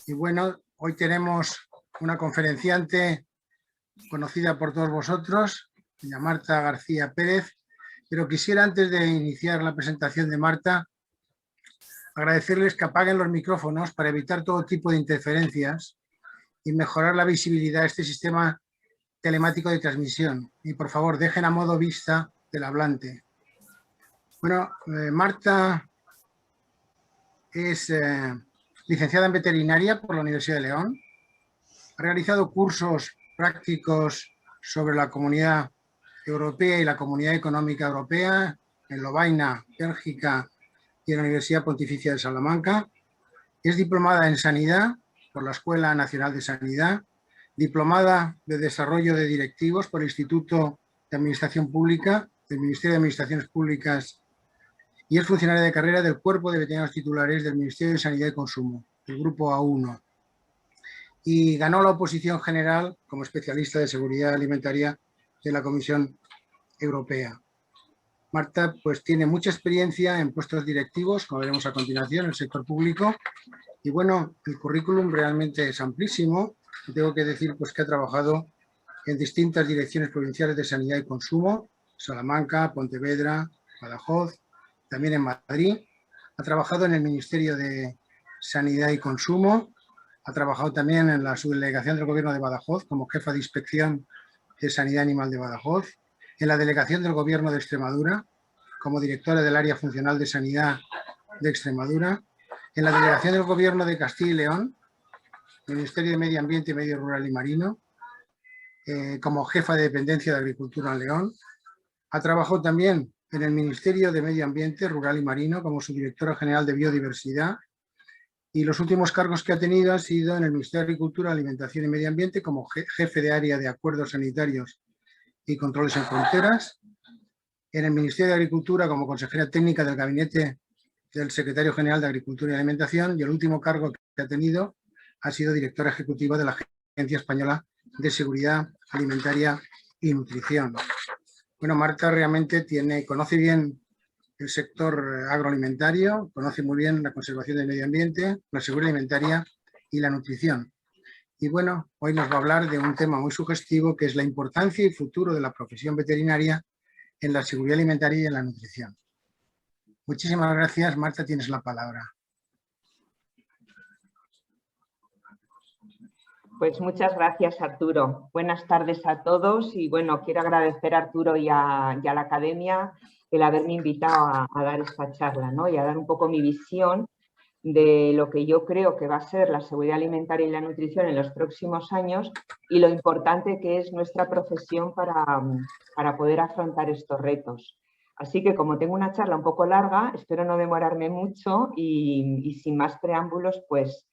Y bueno, hoy tenemos una conferenciante conocida por todos vosotros, doña Marta García Pérez, pero quisiera, antes de iniciar la presentación de Marta, agradecerles que apaguen los micrófonos para evitar todo tipo de interferencias y mejorar la visibilidad de este sistema telemático de transmisión. Y por favor, dejen a modo vista del hablante. Bueno, Marta es licenciada en veterinaria por la Universidad de León. Ha realizado cursos prácticos sobre la Comunidad Europea y la Comunidad Económica Europea en Lovaina, Bélgica, y en la Universidad Pontificia de Salamanca. Es diplomada en Sanidad por la Escuela Nacional de Sanidad, diplomada de Desarrollo de Directivos por el Instituto de Administración Pública del Ministerio de Administraciones Públicas, y es funcionaria de carrera del Cuerpo de Veterinarios Titulares del Ministerio de Sanidad y Consumo, el Grupo A1. Y ganó la oposición general como especialista de seguridad alimentaria de la Comisión Europea. Marta pues tiene mucha experiencia en puestos directivos, como veremos a continuación, en el sector público, y bueno, el currículum realmente es amplísimo. Tengo que decir pues que ha trabajado en distintas direcciones provinciales de sanidad y consumo, Salamanca, Pontevedra, Badajoz, también en Madrid. Ha trabajado en el Ministerio de Sanidad y Consumo, ha trabajado también en la subdelegación del Gobierno de Badajoz como jefa de inspección de Sanidad Animal de Badajoz, en la delegación del Gobierno de Extremadura como directora del área funcional de Sanidad de Extremadura, en la delegación del Gobierno de Castilla y León, el Ministerio de Medio Ambiente, Medio Rural y Marino, como jefa de dependencia de Agricultura en León. Ha trabajado también en el Ministerio de Medio Ambiente, Rural y Marino como subdirectora general de Biodiversidad, y los últimos cargos que ha tenido han sido en el Ministerio de Agricultura, Alimentación y Medio Ambiente como jefe de área de acuerdos sanitarios y controles en fronteras, en el Ministerio de Agricultura como consejera técnica del gabinete del secretario general de Agricultura y Alimentación, y el último cargo que ha tenido ha sido directora ejecutiva de la Agencia Española de Seguridad Alimentaria y Nutrición. Bueno, Marta realmente conoce bien el sector agroalimentario, conoce muy bien la conservación del medio ambiente, la seguridad alimentaria y la nutrición. Y bueno, hoy nos va a hablar de un tema muy sugestivo, que es la importancia y futuro de la profesión veterinaria en la seguridad alimentaria y en la nutrición. Muchísimas gracias, Marta, tienes la palabra. Pues muchas gracias, Arturo. Buenas tardes a todos y bueno, quiero agradecer a Arturo y a la Academia el haberme invitado a dar esta charla, ¿no? Y a dar un poco mi visión de lo que yo creo que va a ser la seguridad alimentaria y la nutrición en los próximos años y lo importante que es nuestra profesión para poder afrontar estos retos. Así que como tengo una charla un poco larga, espero no demorarme mucho y sin más preámbulos, pues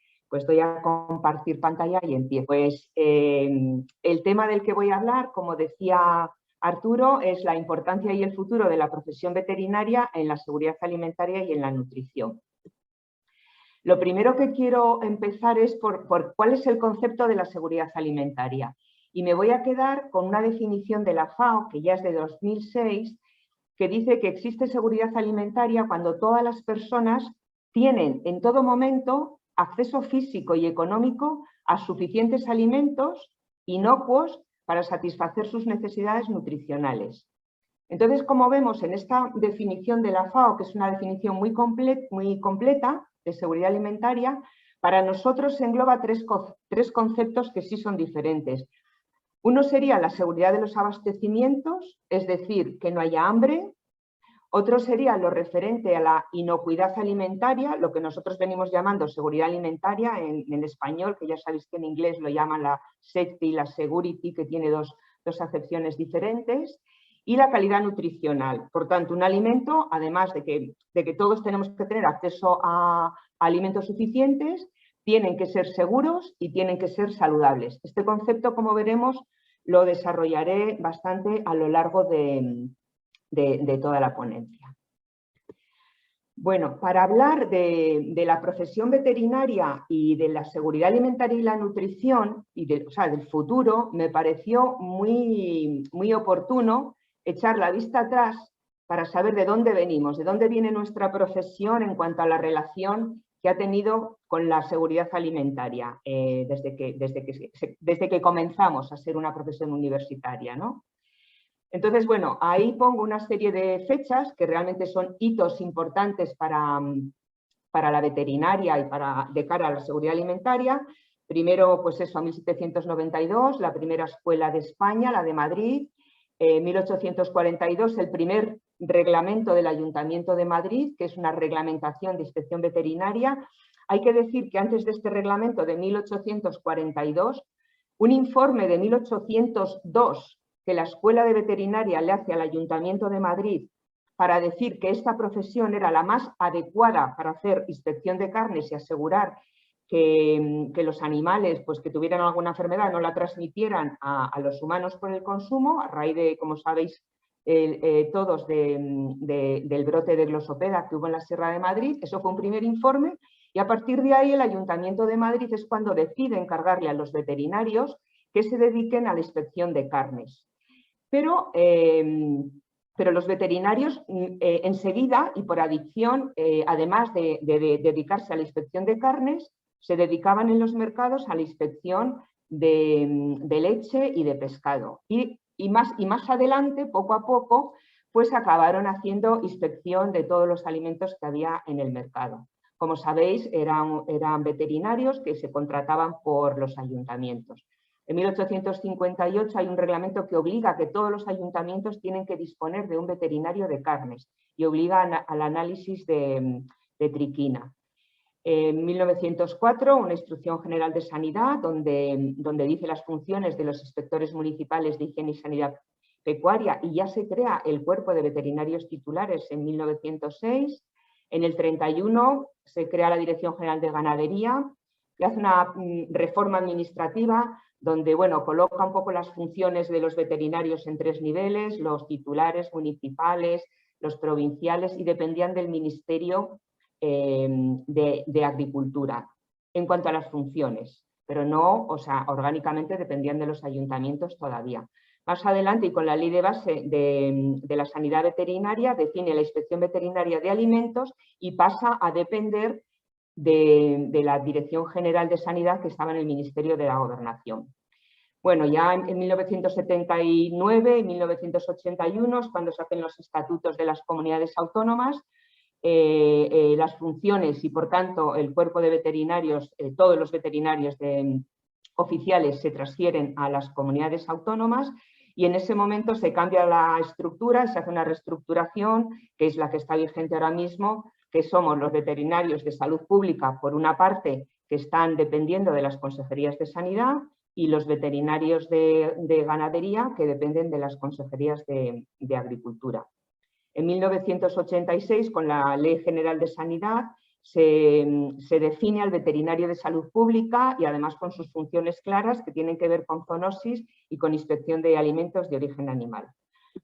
voy a compartir pantalla y empiezo. Pues el tema del que voy a hablar, como decía Arturo, es la importancia y el futuro de la profesión veterinaria en la seguridad alimentaria y en la nutrición. Lo primero que quiero empezar es por cuál es el concepto de la seguridad alimentaria. Y me voy a quedar con una definición de la FAO, que ya es de 2006, que dice que existe seguridad alimentaria cuando todas las personas tienen en todo momento acceso físico y económico a suficientes alimentos inocuos para satisfacer sus necesidades nutricionales. Entonces, como vemos en esta definición de la FAO, que es una definición muy completa de seguridad alimentaria, para nosotros se engloba tres conceptos que sí son diferentes. Uno sería la seguridad de los abastecimientos, es decir, que no haya hambre. Otro sería lo referente a la inocuidad alimentaria, lo que nosotros venimos llamando seguridad alimentaria en español, que ya sabéis que en inglés lo llaman la safety y la security, que tiene dos acepciones diferentes. Y la calidad nutricional. Por tanto, un alimento, además de que todos tenemos que tener acceso a alimentos suficientes, tienen que ser seguros y tienen que ser saludables. Este concepto, como veremos, lo desarrollaré bastante a lo largo de toda la ponencia. Bueno, para hablar de la profesión veterinaria y de la seguridad alimentaria y la nutrición, y del futuro, me pareció muy oportuno echar la vista atrás para saber de dónde venimos, de dónde viene nuestra profesión en cuanto a la relación que ha tenido con la seguridad alimentaria desde que comenzamos a ser una profesión universitaria, ¿no? Entonces, bueno, ahí pongo una serie de fechas que realmente son hitos importantes para la veterinaria y de cara a la seguridad alimentaria. Primero, pues eso, 1792, la primera escuela de España, la de Madrid. 1842, el primer reglamento del Ayuntamiento de Madrid, que es una reglamentación de inspección veterinaria. Hay que decir que antes de este reglamento de 1842, un informe de 1802 que la Escuela de Veterinaria le hace al Ayuntamiento de Madrid para decir que esta profesión era la más adecuada para hacer inspección de carnes y asegurar que los animales pues, que tuvieran alguna enfermedad no la transmitieran a los humanos por el consumo, a raíz de, como sabéis todos, del brote de glosopeda que hubo en la Sierra de Madrid. Eso fue un primer informe y a partir de ahí el Ayuntamiento de Madrid es cuando decide encargarle a los veterinarios que se dediquen a la inspección de carnes. Pero los veterinarios enseguida y por adicción, además de dedicarse a la inspección de carnes, se dedicaban en los mercados a la inspección de leche y de pescado. Y más adelante, poco a poco, pues acabaron haciendo inspección de todos los alimentos que había en el mercado. Como sabéis, eran veterinarios que se contrataban por los ayuntamientos. En 1858 hay un reglamento que obliga a que todos los ayuntamientos tienen que disponer de un veterinario de carnes y obliga al análisis de triquina. En 1904, una instrucción general de sanidad donde dice las funciones de los inspectores municipales de higiene y sanidad pecuaria y ya se crea el cuerpo de veterinarios titulares en 1906. En el 31 se crea la Dirección General de Ganadería, que hace una reforma administrativa donde, bueno, coloca un poco las funciones de los veterinarios en 3 niveles, los titulares municipales, los provinciales y dependían del Ministerio de Agricultura en cuanto a las funciones, pero no, o sea, orgánicamente dependían de los ayuntamientos todavía. Más adelante y con la ley de base de la sanidad veterinaria define la inspección veterinaria de alimentos y pasa a depender de la Dirección General de Sanidad que estaba en el Ministerio de la Gobernación. Bueno, ya en 1979 y 1981 es cuando se hacen los estatutos de las comunidades autónomas. Las funciones y, por tanto, el cuerpo de veterinarios, todos los veterinarios oficiales se transfieren a las comunidades autónomas y en ese momento se cambia la estructura, se hace una reestructuración, que es la que está vigente ahora mismo, que somos los veterinarios de salud pública, por una parte, que están dependiendo de las consejerías de sanidad, y los veterinarios de ganadería, que dependen de las consejerías de agricultura. En 1986, con la Ley General de Sanidad, se define al veterinario de salud pública y además con sus funciones claras que tienen que ver con zoonosis y con inspección de alimentos de origen animal.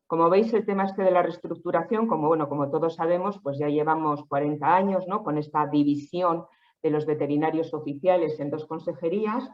Como veis, el tema de la reestructuración, como todos sabemos, pues ya llevamos 40 años, ¿no?, con esta división de los veterinarios oficiales en 2 consejerías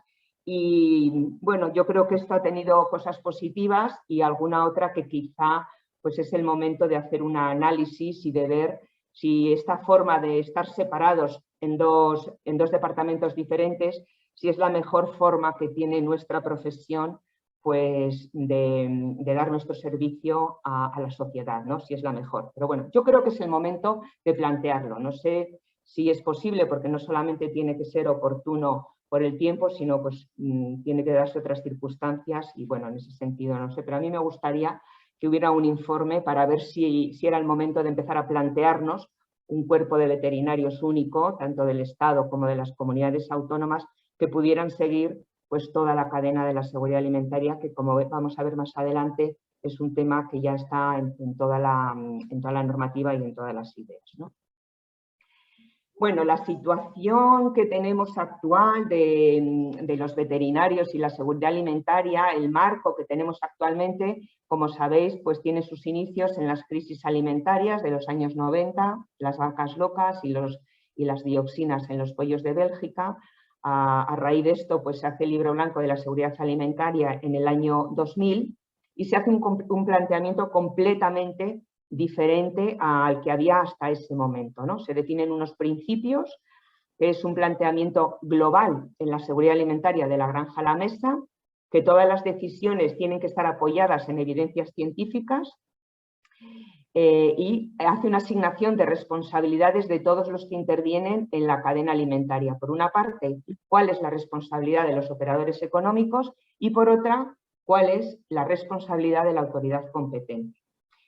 y bueno, yo creo que esto ha tenido cosas positivas y alguna otra que quizá pues es el momento de hacer un análisis y de ver si esta forma de estar separados en dos departamentos diferentes, si es la mejor forma que tiene nuestra profesión pues de dar nuestro servicio a la sociedad, ¿no? Si es la mejor. Pero bueno, yo creo que es el momento de plantearlo. No sé si es posible, porque no solamente tiene que ser oportuno por el tiempo, sino pues tiene que darse otras circunstancias y bueno, en ese sentido no sé, pero a mí me gustaría que hubiera un informe para ver si era el momento de empezar a plantearnos un cuerpo de veterinarios único, tanto del Estado como de las comunidades autónomas, que pudieran seguir pues toda la cadena de la seguridad alimentaria, que como vamos a ver más adelante, es un tema que ya está en toda la normativa y en todas las ideas, ¿no? Bueno, la situación que tenemos actual de los veterinarios y la seguridad alimentaria, el marco que tenemos actualmente, como sabéis, pues tiene sus inicios en las crisis alimentarias de los años 90, las vacas locas y las dioxinas en los pollos de Bélgica. A raíz de esto, pues se hace el libro blanco de la seguridad alimentaria en el año 2000 y se hace un planteamiento completamente diferente al que había hasta ese momento, ¿no? Se definen unos principios que es un planteamiento global en la seguridad alimentaria de la granja a la mesa, que todas las decisiones tienen que estar apoyadas en evidencias científicas, y hace una asignación de responsabilidades de todos los que intervienen en la cadena alimentaria. Por una parte, cuál es la responsabilidad de los operadores económicos y por otra, cuál es la responsabilidad de la autoridad competente.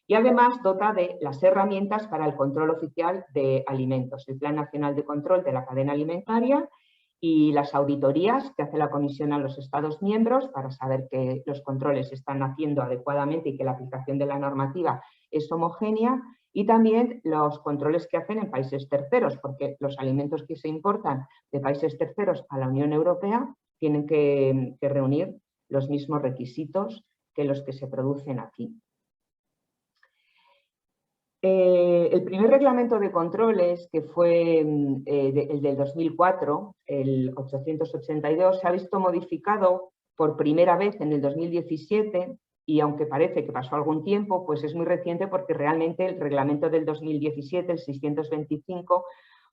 Y además dota de las herramientas para el control oficial de alimentos, el Plan Nacional de Control de la Cadena Alimentaria y las auditorías que hace la Comisión a los Estados miembros para saber que los controles se están haciendo adecuadamente y que la aplicación de la normativa es homogénea, y también los controles que hacen en países terceros, porque los alimentos que se importan de países terceros a la Unión Europea tienen que reunir los mismos requisitos que los que se producen aquí. El primer reglamento de controles, que fue el del 2004, el 882, se ha visto modificado por primera vez en el 2017, y aunque parece que pasó algún tiempo, pues es muy reciente porque realmente el reglamento del 2017, el 625,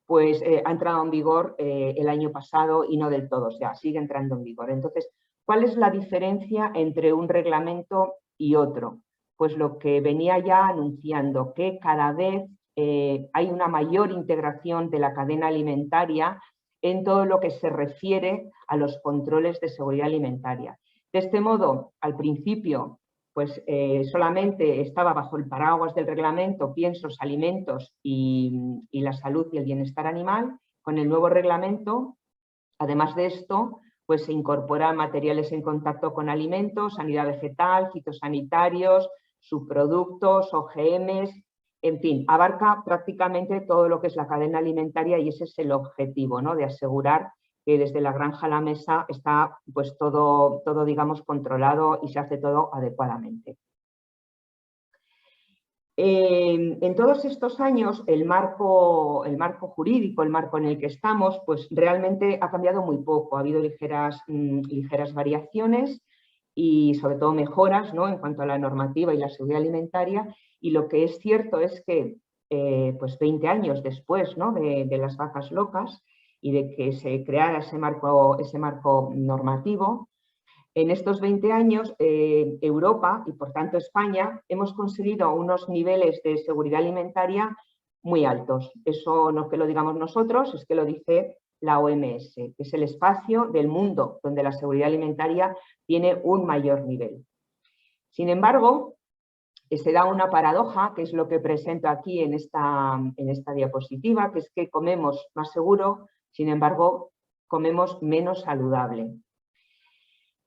pues ha entrado en vigor el año pasado y no del todo, o sea, sigue entrando en vigor. Entonces, ¿cuál es la diferencia entre un reglamento y otro? Pues lo que venía ya anunciando, que cada vez hay una mayor integración de la cadena alimentaria en todo lo que se refiere a los controles de seguridad alimentaria. De este modo, al principio, pues solamente estaba bajo el paraguas del reglamento piensos, alimentos y la salud y el bienestar animal. Con el nuevo reglamento, además de esto, pues se incorporan materiales en contacto con alimentos, sanidad vegetal, fitosanitarios, subproductos, OGMs, en fin, abarca prácticamente todo lo que es la cadena alimentaria, y ese es el objetivo, ¿no? De asegurar que desde la granja a la mesa está pues todo digamos controlado y se hace todo adecuadamente. En todos estos años el marco jurídico, el marco en el que estamos, pues realmente ha cambiado muy poco. Ha habido ligeras variaciones y sobre todo mejoras, ¿no?, en cuanto a la normativa y la seguridad alimentaria, y lo que es cierto es que pues 20 años después, ¿no?, de las vacas locas y de que se creara ese marco normativo, en estos 20 años Europa y por tanto España hemos conseguido unos niveles de seguridad alimentaria muy altos. Eso no es que lo digamos nosotros, es que lo dice la OMS, que es el espacio del mundo donde la seguridad alimentaria tiene un mayor nivel. Sin embargo, se da una paradoja, que es lo que presento aquí en esta diapositiva, que es que comemos más seguro, sin embargo, comemos menos saludable.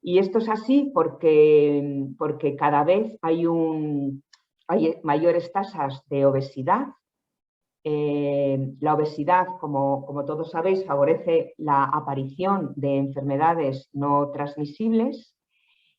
Y esto es así porque cada vez hay mayores tasas de obesidad. La obesidad, como todos sabéis, favorece la aparición de enfermedades no transmisibles.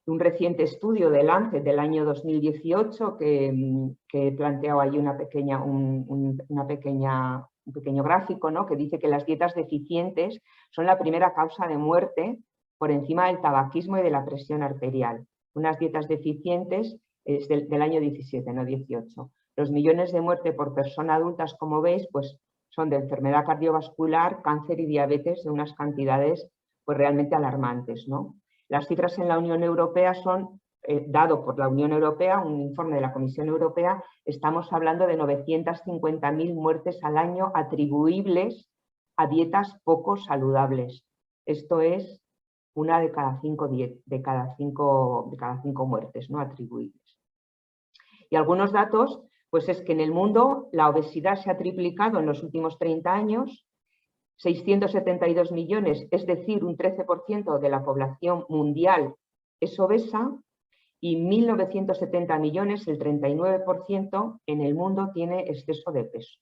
Un reciente estudio de Lancet del año 2018 que planteaba ahí un pequeño gráfico, ¿no?, que dice que las dietas deficientes son la primera causa de muerte por encima del tabaquismo y de la presión arterial. Unas dietas deficientes es del año 17, no 18. Los millones de muertes por persona adultas, como veis, pues son de enfermedad cardiovascular, cáncer y diabetes de unas cantidades pues realmente alarmantes, ¿no? Las cifras en la Unión Europea son, dado por la Unión Europea, un informe de la Comisión Europea, estamos hablando de 950.000 muertes al año atribuibles a dietas poco saludables. Esto es una de cada cinco muertes, ¿no?, atribuibles. Y algunos datos, pues es que en el mundo la obesidad se ha triplicado en los últimos 30 años, 672 millones, es decir, un 13% de la población mundial es obesa, y 1.970 millones, el 39% en el mundo tiene exceso de peso.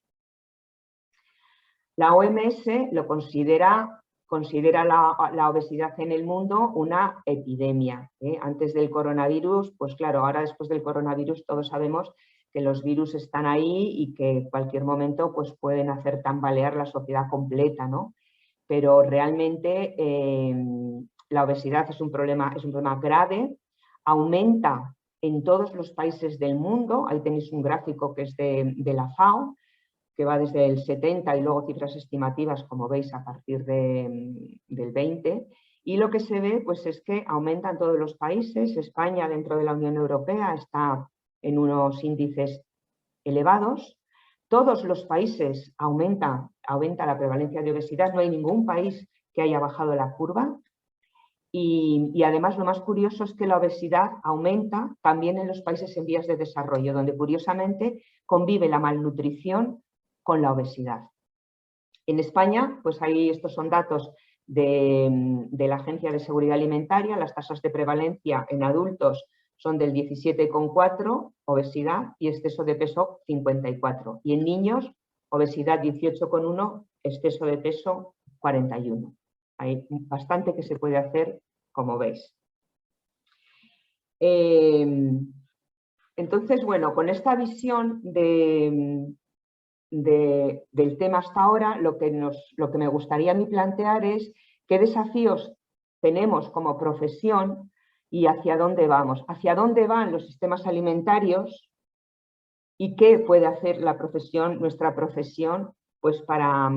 La OMS lo considera la obesidad en el mundo una epidemia. Antes del coronavirus, pues claro, ahora después del coronavirus todos sabemos que los virus están ahí y que en cualquier momento pues pueden hacer tambalear la sociedad completa, ¿no? Pero realmente la obesidad es un problema grave, aumenta en todos los países del mundo. Ahí tenéis un gráfico que es de la FAO. que va desde el 70 y luego cifras estimativas, como veis, a partir del 20. Y lo que se ve pues, es que aumentan todos los países. España, dentro de la Unión Europea, está en unos índices elevados. Todos los países aumenta la prevalencia de obesidad. No hay ningún país que haya bajado la curva. Y además lo más curioso es que la obesidad aumenta también en los países en vías de desarrollo, donde curiosamente convive la malnutrición con la obesidad. En España, pues ahí estos son datos de la Agencia de Seguridad Alimentaria. Las tasas de prevalencia en adultos son del 17,4, obesidad, y exceso de peso 54. Y en niños, obesidad 18,1, exceso de peso 41. Hay bastante que se puede hacer, como veis. Entonces, bueno, con esta visión del tema hasta ahora, lo que me gustaría a mí plantear es qué desafíos tenemos como profesión y hacia dónde vamos. Hacia dónde van los sistemas alimentarios y qué puede hacer nuestra profesión, pues para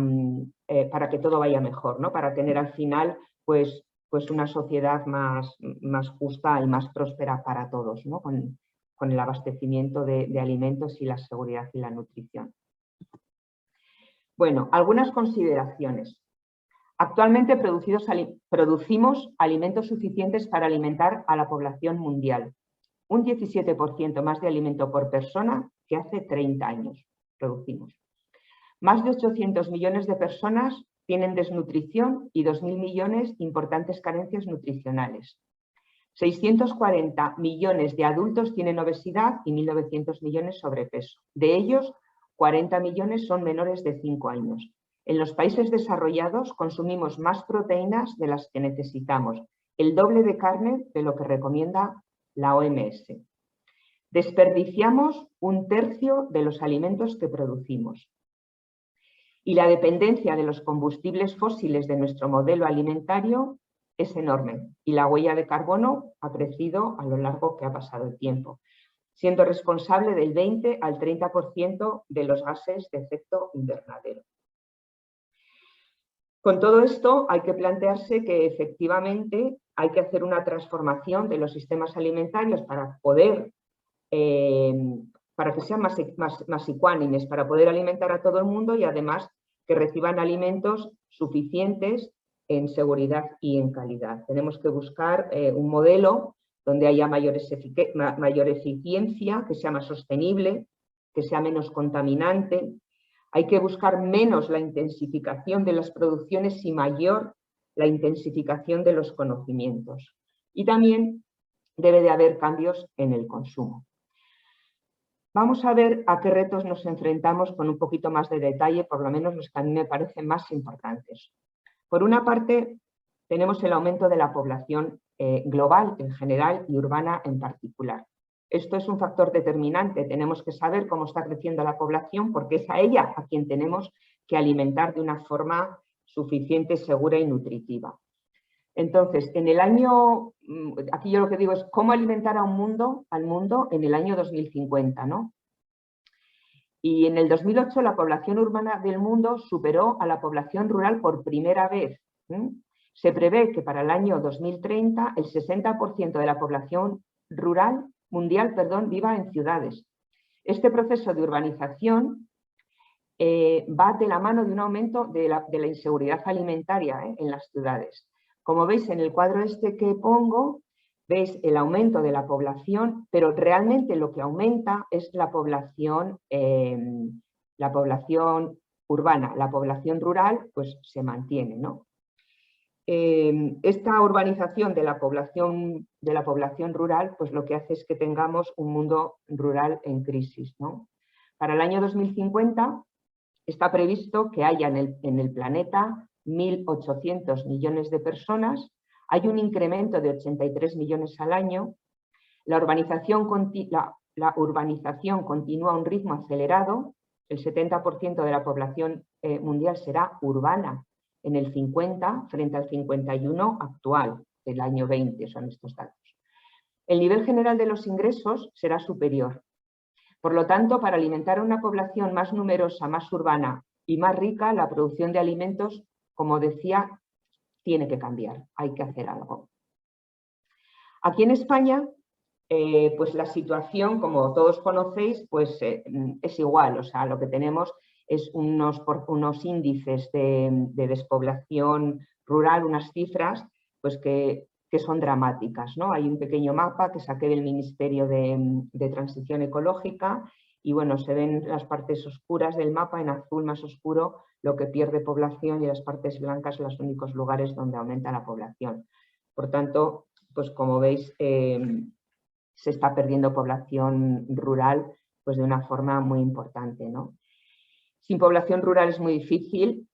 que todo vaya mejor, ¿no? Para tener al final pues una sociedad más justa y más próspera para todos, ¿no? Con el abastecimiento de alimentos y la seguridad y la nutrición. Bueno, algunas consideraciones. Actualmente producimos alimentos suficientes para alimentar a la población mundial. Un 17% más de alimento por persona que hace 30 años producimos. Más de 800 millones de personas tienen desnutrición y 2.000 millones importantes carencias nutricionales. 640 millones de adultos tienen obesidad y 1.900 millones sobrepeso. De ellos, 40 millones son menores de 5 años. En los países desarrollados consumimos más proteínas de las que necesitamos, el doble de carne de lo que recomienda la OMS. Desperdiciamos 1/3 de los alimentos que producimos. Y la dependencia de los combustibles fósiles de nuestro modelo alimentario es enorme y la huella de carbono ha crecido a lo largo que ha pasado el tiempo, siendo responsable del 20 al 30% de los gases de efecto invernadero. Con todo esto hay que plantearse que efectivamente hay que hacer una transformación de los sistemas alimentarios para poder, para que sean más ecuánimes, para poder alimentar a todo el mundo y además que reciban alimentos suficientes en seguridad y en calidad. Tenemos que buscar un modelo donde haya mayor eficiencia, que sea más sostenible, que sea menos contaminante. Hay que buscar menos la intensificación de las producciones y mayor la intensificación de los conocimientos. Y también debe de haber cambios en el consumo. Vamos a ver a qué retos nos enfrentamos con un poquito más de detalle, por lo menos los que a mí me parecen más importantes. Por una parte, tenemos el aumento de la población global en general y urbana en particular. Esto es un factor determinante. Tenemos que saber cómo está creciendo la población porque es a ella a quien tenemos que alimentar de una forma suficiente, segura y nutritiva. Entonces, en el año, aquí yo lo que digo es cómo alimentar al mundo en el año 2050, ¿no? Y en el 2008 la población urbana del mundo superó a la población rural por primera vez. Se prevé que para el año 2030 el 60% de la población mundial viva en ciudades. Este proceso de urbanización va de la mano de un aumento de la inseguridad alimentaria en las ciudades. Como veis en el cuadro este que pongo, veis el aumento de la población, pero realmente lo que aumenta es la población urbana. La población rural pues se mantiene, ¿no? Esta urbanización de la población rural pues lo que hace es que tengamos un mundo rural en crisis, ¿no? Para el año 2050 está previsto que haya en el planeta 1.800 millones de personas, hay un incremento de 83 millones al año, la urbanización continúa a un ritmo acelerado, el 70% de la población mundial será urbana en el 50 frente al 51 actual, del año 20 son estos datos. El nivel general de los ingresos será superior. Por lo tanto, para alimentar a una población más numerosa, más urbana y más rica, la producción de alimentos, como decía, tiene que cambiar, hay que hacer algo. Aquí en España, pues la situación, como todos conocéis, pues es igual, o sea, lo que tenemos es unos índices de despoblación rural, unas cifras pues que son dramáticas, ¿no? Hay un pequeño mapa que saqué del Ministerio de Transición Ecológica y bueno, se ven las partes oscuras del mapa, en azul más oscuro lo que pierde población y las partes blancas los únicos lugares donde aumenta la población. Por tanto, pues como veis, se está perdiendo población rural pues de una forma muy importante, ¿no? Sin población rural es muy difícil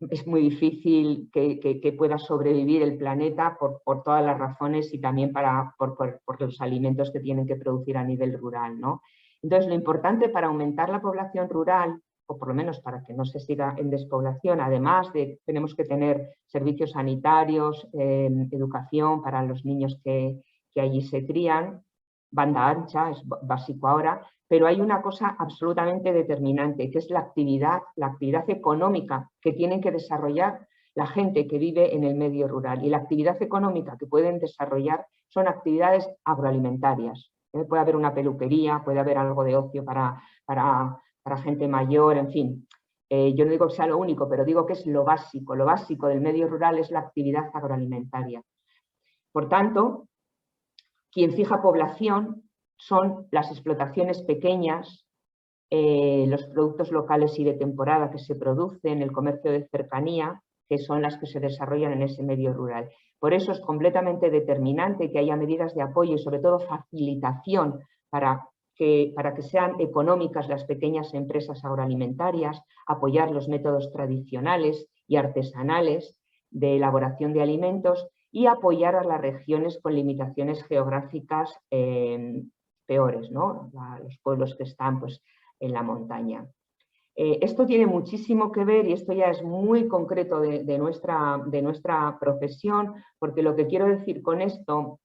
que pueda sobrevivir el planeta por todas las razones y también por los alimentos que tienen que producir a nivel rural, ¿no? Entonces, lo importante para aumentar la población rural, o por lo menos para que no se siga en despoblación, además de tenemos que tener servicios sanitarios, educación para los niños que allí se crían, banda ancha, es básico ahora, pero hay una cosa absolutamente determinante, que es la actividad económica que tienen que desarrollar la gente que vive en el medio rural. Y la actividad económica que pueden desarrollar son actividades agroalimentarias. Puede haber una peluquería, puede haber algo de ocio para gente mayor, en fin. Yo no digo que sea lo único, pero digo que es lo básico. Lo básico del medio rural es la actividad agroalimentaria. Por tanto, quien fija población son las explotaciones pequeñas, los productos locales y de temporada que se producen, el comercio de cercanía, que son las que se desarrollan en ese medio rural. Por eso es completamente determinante que haya medidas de apoyo y sobre todo facilitación para que sean económicas las pequeñas empresas agroalimentarias, apoyar los métodos tradicionales y artesanales de elaboración de alimentos y apoyar a las regiones con limitaciones geográficas peores, ¿no? Los pueblos que están pues, en la montaña. Esto tiene muchísimo que ver y esto ya es muy concreto de nuestra profesión, porque lo que quiero decir con esto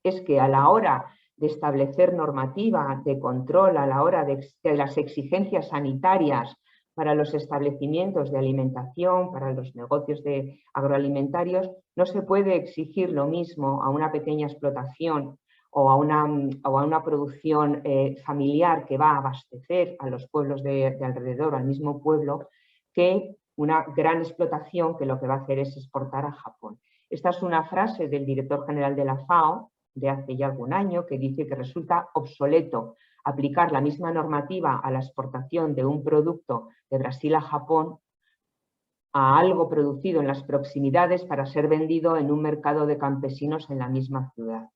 es que a la hora de establecer normativa de control, a la hora de las exigencias sanitarias para los establecimientos de alimentación, para los negocios agroalimentarios, no se puede exigir lo mismo a una pequeña explotación o a una producción familiar que va a abastecer a los pueblos de alrededor, al mismo pueblo, que una gran explotación que lo que va a hacer es exportar a Japón. Esta es una frase del director general de la FAO de hace ya algún año que dice que resulta obsoleto aplicar la misma normativa a la exportación de un producto de Brasil a Japón a algo producido en las proximidades para ser vendido en un mercado de campesinos en la misma ciudad.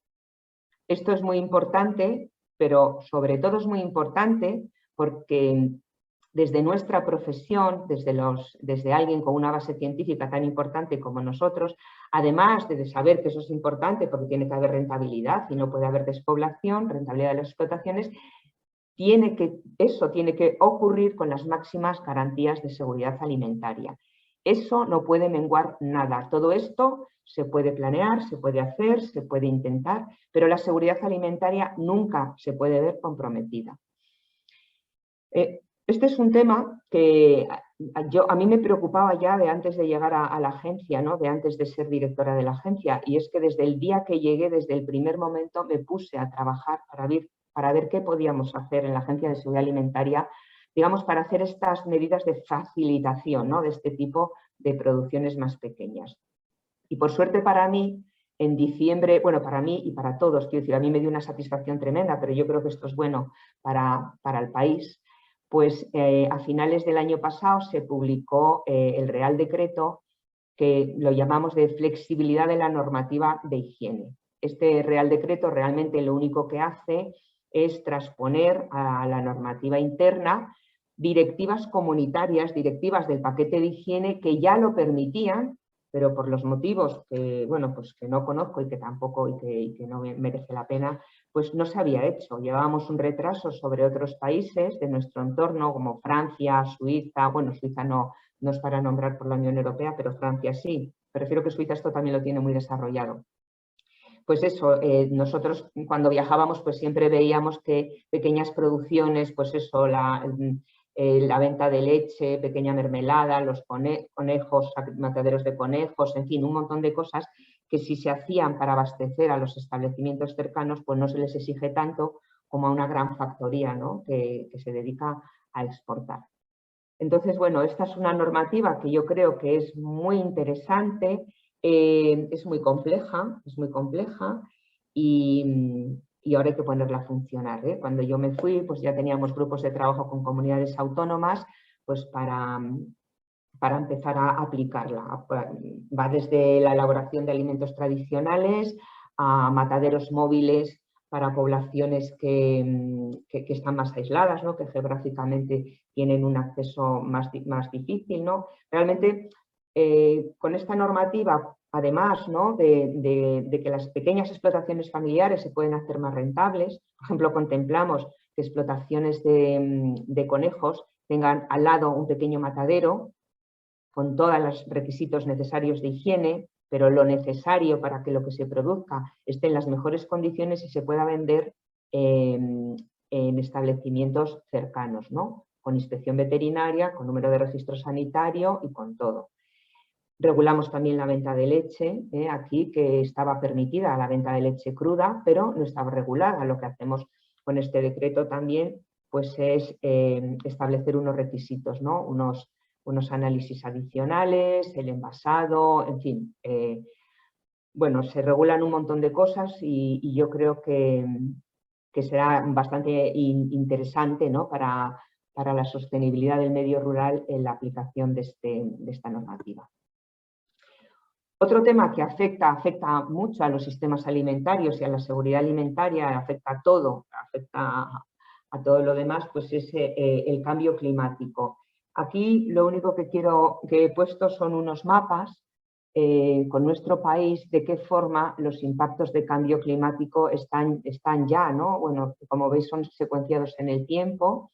Esto es muy importante, pero sobre todo es muy importante porque desde nuestra profesión, desde alguien con una base científica tan importante como nosotros, además de saber que eso es importante porque tiene que haber rentabilidad y no puede haber despoblación, rentabilidad de las explotaciones, eso tiene que ocurrir con las máximas garantías de seguridad alimentaria. Eso no puede menguar nada. Todo esto se puede planear, se puede hacer, se puede intentar, pero la seguridad alimentaria nunca se puede ver comprometida. Este es un tema que a mí me preocupaba ya de antes de llegar a la agencia, ¿no? De antes de ser directora de la agencia, y es que desde el día que llegué, desde el primer momento, me puse a trabajar para ver qué podíamos hacer en la Agencia de Seguridad Alimentaria, digamos, para hacer estas medidas de facilitación, ¿no? De este tipo de producciones más pequeñas. Y por suerte para mí, en diciembre, bueno, para mí y para todos, quiero decir, a mí me dio una satisfacción tremenda, pero yo creo que esto es bueno para el país, pues a finales del año pasado se publicó el Real Decreto que lo llamamos de flexibilidad de la normativa de higiene. Este Real Decreto realmente lo único que hace es transponer a la normativa interna directivas comunitarias, directivas del paquete de higiene que ya lo permitían, pero por los motivos que, bueno, pues que no conozco y que tampoco y que no merece la pena, pues no se había hecho. Llevábamos un retraso sobre otros países de nuestro entorno, como Francia, Suiza, bueno, Suiza no es para nombrar por la Unión Europea, pero Francia sí. Prefiero que Suiza esto también lo tiene muy desarrollado. pues eso, nosotros cuando viajábamos pues siempre veíamos que pequeñas producciones, pues eso, la venta de leche, pequeña mermelada, los conejos, mataderos de conejos, en fin, un montón de cosas que si se hacían para abastecer a los establecimientos cercanos, pues no se les exige tanto como a una gran factoría, ¿no? que se dedica a exportar. Entonces, bueno, esta es una normativa que yo creo que es muy interesante, es muy compleja y ahora hay que ponerla a funcionar, ¿eh? Cuando yo me fui, pues ya teníamos grupos de trabajo con comunidades autónomas, pues para empezar a aplicarla. Va desde la elaboración de alimentos tradicionales a mataderos móviles para poblaciones que están más aisladas, ¿no? Que geográficamente tienen un acceso más difícil, ¿no? Realmente, con esta normativa, además, ¿no? de que las pequeñas explotaciones familiares se pueden hacer más rentables, por ejemplo, contemplamos que explotaciones de conejos tengan al lado un pequeño matadero con todos los requisitos necesarios de higiene, pero lo necesario para que lo que se produzca esté en las mejores condiciones y se pueda vender en establecimientos cercanos, ¿no? Con inspección veterinaria, con número de registro sanitario y con todo. Regulamos también la venta de leche, aquí que estaba permitida la venta de leche cruda, pero no estaba regulada. Lo que hacemos con este decreto también pues, es establecer unos requisitos, ¿no? unos análisis adicionales, el envasado, en fin. Bueno, se regulan un montón de cosas y yo creo que será bastante interesante, ¿no? para la sostenibilidad del medio rural en la aplicación de esta normativa. Otro tema que afecta mucho a los sistemas alimentarios y a la seguridad alimentaria, afecta a todo, afecta a todo lo demás, pues es el cambio climático. Aquí lo único que he puesto son unos mapas con nuestro país, de qué forma los impactos de cambio climático están ya, ¿no? Bueno, como veis son secuenciados en el tiempo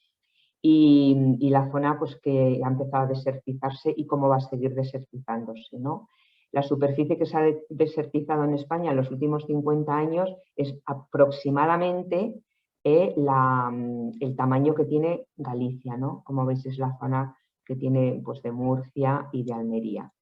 y la zona pues, que ha empezado a desertizarse y cómo va a seguir desertizándose, ¿no? La superficie que se ha desertizado en España en los últimos 50 años es aproximadamente el tamaño que tiene Galicia, ¿no? Como veis es la zona que tiene pues, de Murcia y de Almería.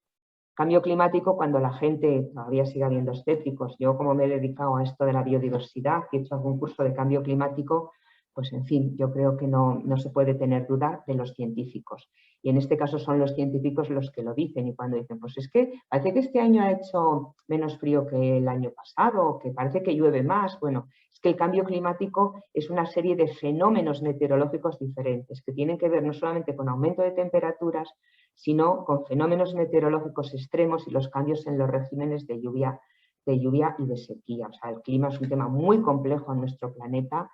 Cambio climático, cuando la gente todavía sigue habiendo escépticos. Yo, como me he dedicado a esto de la biodiversidad y he hecho algún curso de cambio climático, pues en fin, yo creo que no se puede tener duda de los científicos. Y en este caso son los científicos los que lo dicen. Y cuando dicen, pues es que parece que este año ha hecho menos frío que el año pasado, o que parece que llueve más. Bueno, es que el cambio climático es una serie de fenómenos meteorológicos diferentes que tienen que ver no solamente con aumento de temperaturas, sino con fenómenos meteorológicos extremos y los cambios en los regímenes de lluvia y de sequía. O sea, el clima es un tema muy complejo en nuestro planeta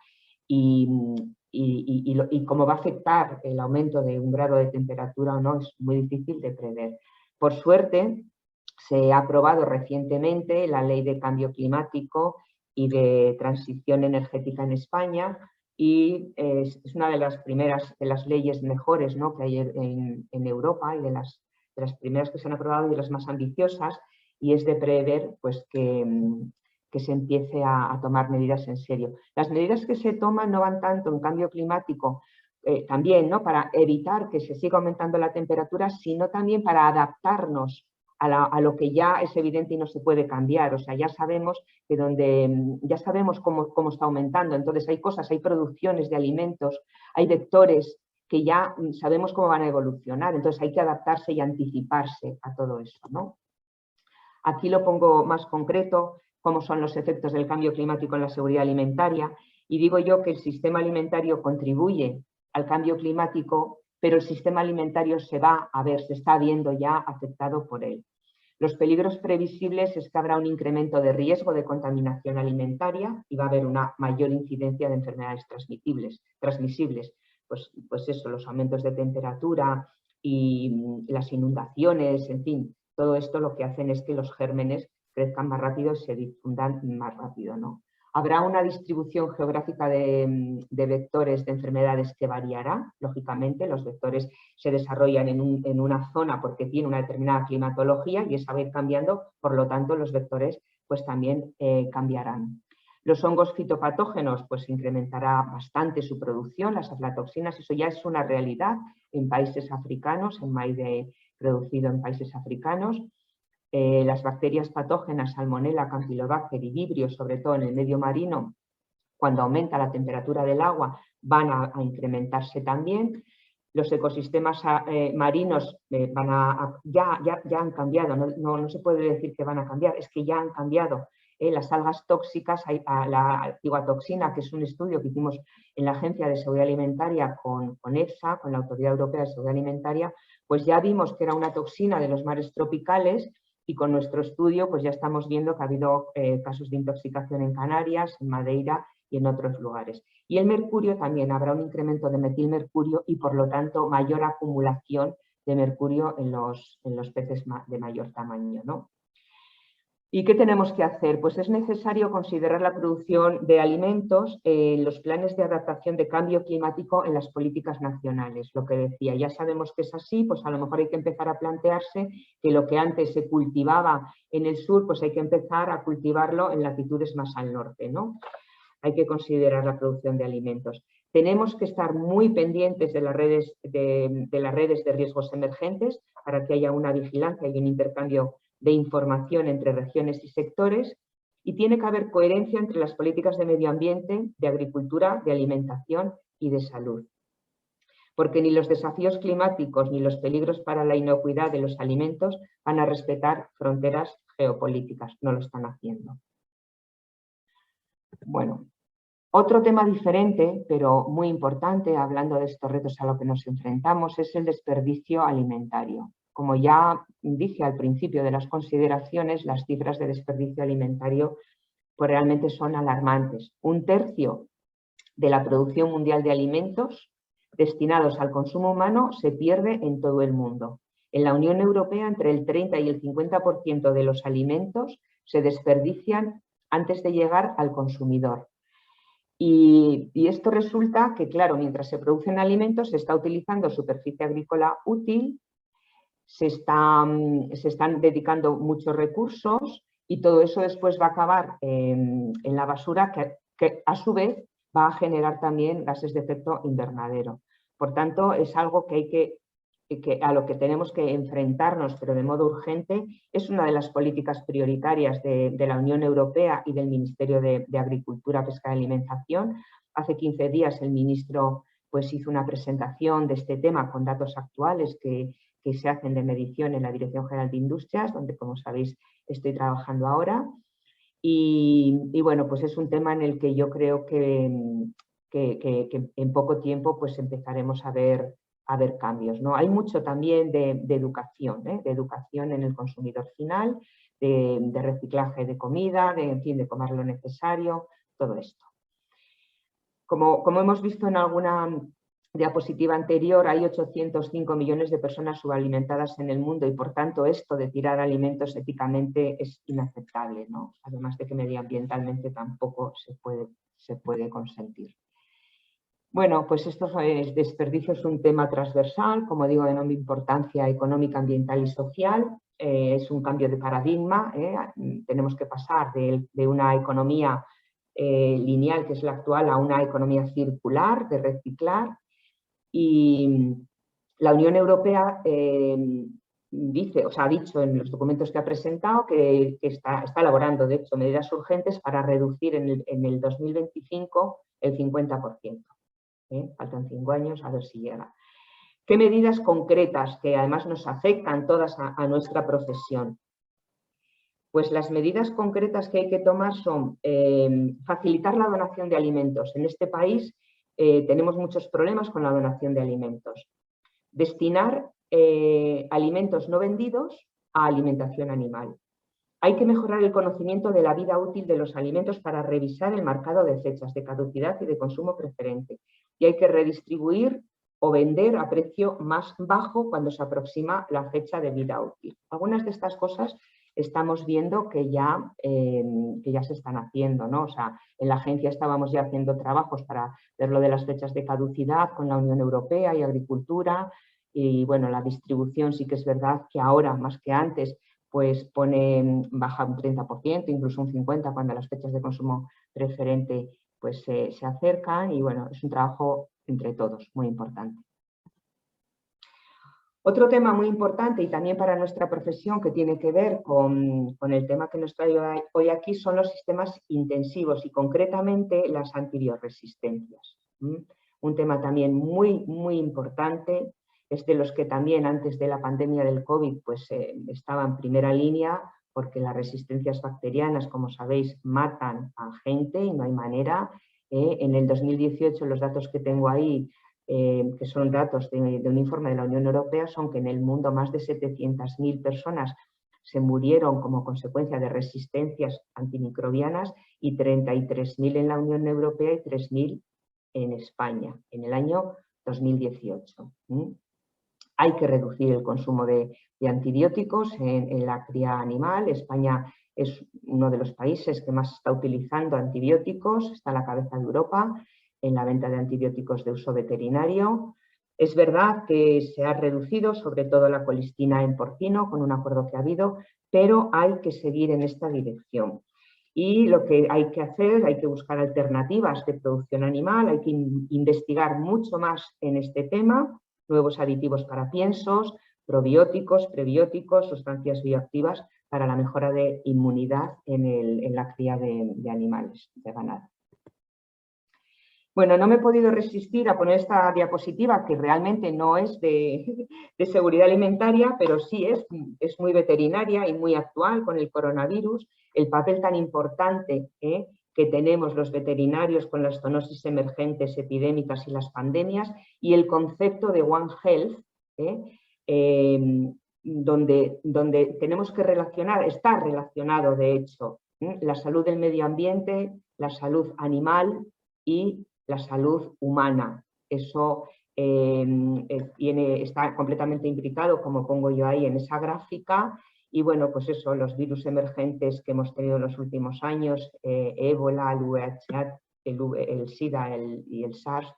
y cómo va a afectar el aumento de un grado de temperatura o no es muy difícil de prever. Por suerte, se ha aprobado recientemente la Ley de Cambio Climático y de Transición Energética en España, y es una de las primeras, de las leyes mejores, ¿no? que hay en Europa y de las primeras que se han aprobado y de las más ambiciosas, y es de prever pues, que se empiece a tomar medidas en serio. Las medidas que se toman no van tanto en cambio climático, también, ¿no? para evitar que se siga aumentando la temperatura, sino también para adaptarnos a lo que ya es evidente y no se puede cambiar. O sea, ya sabemos ya sabemos cómo está aumentando. Entonces hay cosas, hay producciones de alimentos, hay vectores que ya sabemos cómo van a evolucionar. Entonces hay que adaptarse y anticiparse a todo eso, ¿no? Aquí lo pongo más concreto, cómo son los efectos del cambio climático en la seguridad alimentaria. Y digo yo que el sistema alimentario contribuye al cambio climático, pero el sistema alimentario se está viendo ya afectado por él. Los peligros previsibles es que habrá un incremento de riesgo de contaminación alimentaria y va a haber una mayor incidencia de enfermedades transmisibles. Pues eso, los aumentos de temperatura y las inundaciones, en fin, todo esto lo que hacen es que los gérmenes crezcan más rápido y se difundan más rápido, ¿no? Habrá una distribución geográfica de vectores de enfermedades que variará, lógicamente. Los vectores se desarrollan en una zona porque tiene una determinada climatología y esa va a ir cambiando, por lo tanto los vectores pues también cambiarán. Los hongos fitopatógenos, pues incrementará bastante su producción, las aflatoxinas, eso ya es una realidad en países africanos, en maíz producido en países africanos. Las bacterias patógenas, Salmonella, Campylobacter y Vibrio, sobre todo en el medio marino, cuando aumenta la temperatura del agua, van a incrementarse también. Los ecosistemas marinos ya han cambiado, no se puede decir que van a cambiar, es que ya han cambiado. Las algas tóxicas, la ciguatoxina, que es un estudio que hicimos en la Agencia de Seguridad Alimentaria con EFSA, con la Autoridad Europea de Seguridad Alimentaria, pues ya vimos que era una toxina de los mares tropicales y con nuestro estudio pues ya estamos viendo que ha habido casos de intoxicación en Canarias, en Madeira y en otros lugares. Y el mercurio también, habrá un incremento de metilmercurio y por lo tanto mayor acumulación de mercurio en los peces de mayor tamaño, ¿no? ¿Y qué tenemos que hacer? Pues es necesario considerar la producción de alimentos en los planes de adaptación de cambio climático en las políticas nacionales. Lo que decía, ya sabemos que es así, pues a lo mejor hay que empezar a plantearse que lo que antes se cultivaba en el sur, pues hay que empezar a cultivarlo en latitudes más al norte, ¿no? Hay que considerar la producción de alimentos. Tenemos que estar muy pendientes de las redes de riesgos emergentes para que haya una vigilancia y un intercambio de información entre regiones y sectores, y tiene que haber coherencia entre las políticas de medio ambiente, de agricultura, de alimentación y de salud. Porque ni los desafíos climáticos ni los peligros para la inocuidad de los alimentos van a respetar fronteras geopolíticas, no lo están haciendo. Bueno, otro tema diferente, pero muy importante, hablando de estos retos a los que nos enfrentamos, es el desperdicio alimentario. Como ya dije al principio de las consideraciones, las cifras de desperdicio alimentario pues realmente son alarmantes. 1/3 de la producción mundial de alimentos destinados al consumo humano se pierde en todo el mundo. En la Unión Europea, entre el 30 y el 50% de los alimentos se desperdician antes de llegar al consumidor. Y esto resulta que, claro, mientras se producen alimentos se está utilizando superficie agrícola útil, se están dedicando muchos recursos y todo eso después va a acabar en la basura que a su vez va a generar también gases de efecto invernadero. Por tanto, es algo que a lo que tenemos que enfrentarnos, pero de modo urgente. Es una de las políticas prioritarias de la Unión Europea y del Ministerio de Agricultura, Pesca y Alimentación. Hace 15 días el ministro pues, hizo una presentación de este tema con datos actuales que se hacen de medición en la Dirección General de Industrias, donde, como sabéis, estoy trabajando ahora. Y bueno, pues es un tema en el que yo creo que en poco tiempo pues empezaremos a ver cambios, ¿no? Hay mucho también de educación, de educación en el consumidor final, de reciclaje de comida, en fin, de comer lo necesario, todo esto. Como hemos visto en alguna diapositiva anterior, hay 805 millones de personas subalimentadas en el mundo y por tanto esto de tirar alimentos éticamente es inaceptable, ¿no? Además de que medioambientalmente tampoco se puede consentir. Bueno, pues estos desperdicios es un tema transversal, como digo, de enorme importancia económica, ambiental y social. Es un cambio de paradigma. Tenemos que pasar de una economía lineal, que es la actual, a una economía circular, de reciclar. Y la Unión Europea ha dicho en los documentos que ha presentado que está elaborando, de hecho, medidas urgentes para reducir en el 2025 el 50%. Faltan 5 años, a ver si llega. ¿Qué medidas concretas que además nos afectan todas a nuestra profesión? Pues las medidas concretas que hay que tomar son facilitar la donación de alimentos. En este país tenemos muchos problemas con la donación de alimentos. Destinar alimentos no vendidos a alimentación animal. Hay que mejorar el conocimiento de la vida útil de los alimentos para revisar el marcado de fechas de caducidad y de consumo preferente. Y hay que redistribuir o vender a precio más bajo cuando se aproxima la fecha de vida útil. Algunas de estas cosas estamos viendo que ya se están haciendo, ¿no? O sea, en la agencia estábamos ya haciendo trabajos para ver lo de las fechas de caducidad con la Unión Europea y Agricultura. Y bueno, la distribución sí que es verdad que ahora, más que antes, pues baja un 30%, incluso un 50% cuando las fechas de consumo preferente pues, se acercan, y bueno, es un trabajo entre todos muy importante. Otro tema muy importante y también para nuestra profesión que tiene que ver con el tema que nos trae hoy aquí son los sistemas intensivos y concretamente las antibioresistentes. Un tema también muy, muy importante, es de los que también antes de la pandemia del COVID pues, estaba en primera línea, porque las resistencias bacterianas, como sabéis, matan a gente y no hay manera. En el 2018 los datos que tengo ahí, que son datos de un informe de la Unión Europea, son que en el mundo más de 700.000 personas se murieron como consecuencia de resistencias antimicrobianas y 33.000 en la Unión Europea y 3.000 en España en el año 2018. Hay que reducir el consumo de antibióticos en la cría animal. España es uno de los países que más está utilizando antibióticos, está a la cabeza de Europa en la venta de antibióticos de uso veterinario. Es verdad que se ha reducido sobre todo la colistina en porcino con un acuerdo que ha habido, pero hay que seguir en esta dirección. Y lo que hay que hacer, hay que buscar alternativas de producción animal, hay que investigar mucho más en este tema, nuevos aditivos para piensos, probióticos, prebióticos, sustancias bioactivas para la mejora de inmunidad en la cría de animales, de ganado. Bueno, no me he podido resistir a poner esta diapositiva, que realmente no es de seguridad alimentaria, pero sí es muy veterinaria y muy actual con el coronavirus, el papel tan importante que tenemos los veterinarios con las zoonosis emergentes, epidémicas y las pandemias, y el concepto de One Health, donde tenemos que relacionar, está relacionado de hecho, la salud del medio ambiente, la salud animal y la salud humana. Eso está completamente implicado, como pongo yo ahí en esa gráfica, y bueno, pues eso, los virus emergentes que hemos tenido en los últimos años, ébola, el VIH, el SIDA y el SARS,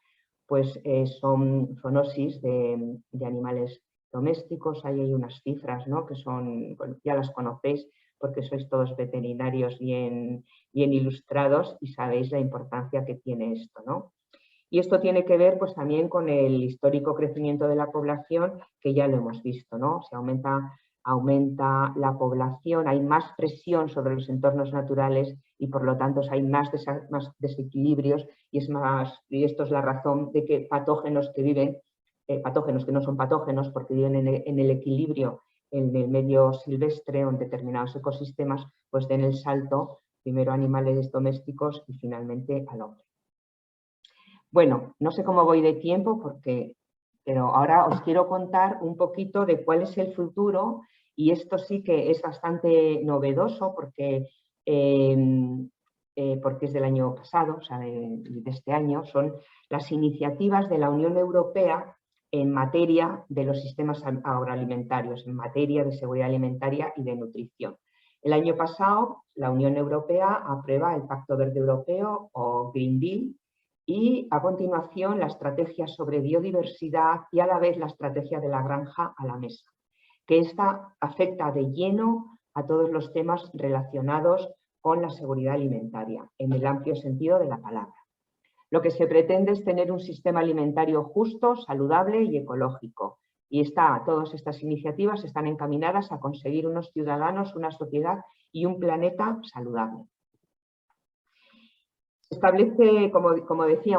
pues son zoonosis de animales domésticos. Ahí hay unas cifras, ¿no?, que son, bueno, ya las conocéis porque sois todos veterinarios bien ilustrados y sabéis la importancia que tiene esto, ¿no? Y esto tiene que ver pues también con el histórico crecimiento de la población, que ya lo hemos visto, ¿no? Se aumenta la población, hay más presión sobre los entornos naturales y por lo tanto hay más desequilibrios y esto es la razón de que patógenos que viven, patógenos que no son patógenos porque viven en el equilibrio en el medio silvestre o en determinados ecosistemas, pues den el salto primero a animales domésticos y finalmente al hombre. Bueno, no sé cómo voy de tiempo, pero ahora os quiero contar un poquito de cuál es el futuro, y esto sí que es bastante novedoso porque es del año pasado, o sea, de este año, son las iniciativas de la Unión Europea en materia de los sistemas agroalimentarios, en materia de seguridad alimentaria y de nutrición. El año pasado, la Unión Europea aprueba el Pacto Verde Europeo o Green Deal, y a continuación la estrategia sobre biodiversidad y a la vez la estrategia de la granja a la mesa, que esta afecta de lleno a todos los temas relacionados con la seguridad alimentaria, en el amplio sentido de la palabra. Lo que se pretende es tener un sistema alimentario justo, saludable y ecológico. Y todas estas iniciativas están encaminadas a conseguir unos ciudadanos, una sociedad y un planeta saludable. Establece, como decía,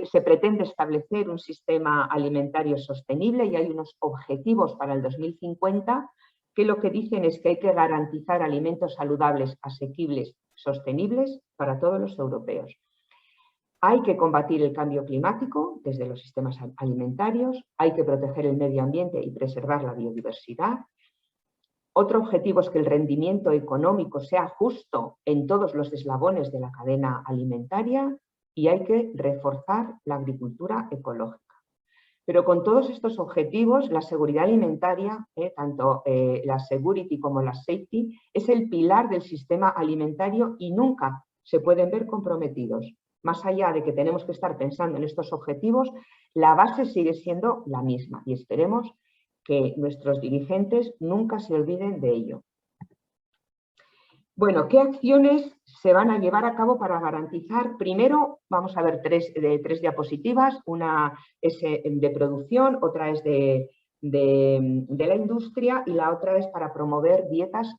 se pretende establecer un sistema alimentario sostenible y hay unos objetivos para el 2050 que lo que dicen es que hay que garantizar alimentos saludables, asequibles, sostenibles para todos los europeos. Hay que combatir el cambio climático desde los sistemas alimentarios, hay que proteger el medio ambiente y preservar la biodiversidad. Otro objetivo es que el rendimiento económico sea justo en todos los eslabones de la cadena alimentaria y hay que reforzar la agricultura ecológica. Pero con todos estos objetivos, la seguridad alimentaria, tanto la security como la safety, es el pilar del sistema alimentario y nunca se pueden ver comprometidos. Más allá de que tenemos que estar pensando en estos objetivos, la base sigue siendo la misma y esperemos que nuestros dirigentes nunca se olviden de ello. Bueno, ¿qué acciones se van a llevar a cabo para garantizar? Primero, vamos a ver tres diapositivas. Una es de producción, otra es de la industria y la otra es para promover dietas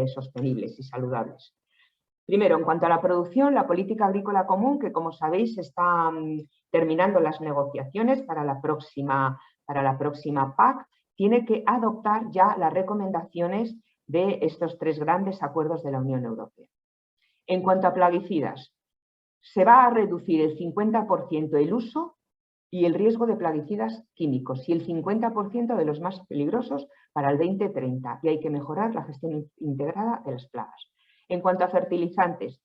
sostenibles y saludables. Primero, en cuanto a la producción, la política agrícola común, que como sabéis está terminando las negociaciones para la próxima PAC, tiene que adoptar ya las recomendaciones de estos tres grandes acuerdos de la Unión Europea. En cuanto a plaguicidas, se va a reducir el 50% el uso y el riesgo de plaguicidas químicos y el 50% de los más peligrosos para el 2030, y hay que mejorar la gestión integrada de las plagas. En cuanto a fertilizantes,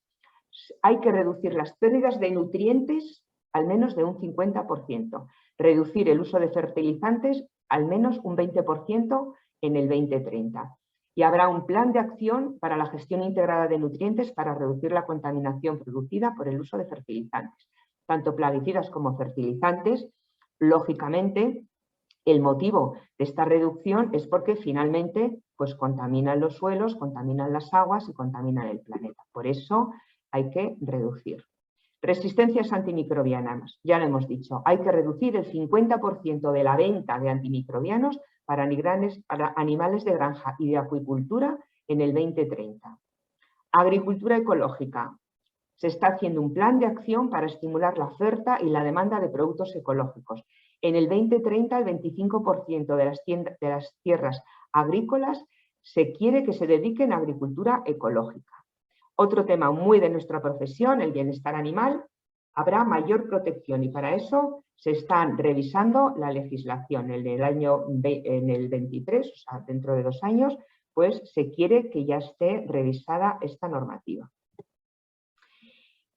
hay que reducir las pérdidas de nutrientes al menos de un 50%, reducir el uso de fertilizantes al menos un 20% en el 2030. Y habrá un plan de acción para la gestión integrada de nutrientes para reducir la contaminación producida por el uso de fertilizantes, tanto plaguicidas como fertilizantes. Lógicamente, el motivo de esta reducción es porque finalmente pues, contaminan los suelos, contaminan las aguas y contaminan el planeta. Por eso hay que reducir. Resistencias antimicrobianas, ya lo hemos dicho, hay que reducir el 50% de la venta de antimicrobianos para animales de granja y de acuicultura en el 2030. Agricultura ecológica. Se está haciendo un plan de acción para estimular la oferta y la demanda de productos ecológicos. En el 2030, el 25% de las tierras agrícolas se quiere que se dediquen a agricultura ecológica. Otro tema muy de nuestra profesión, el bienestar animal. Habrá mayor protección y para eso se están revisando la legislación. En el 23, o sea, dentro de 2 años, pues se quiere que ya esté revisada esta normativa.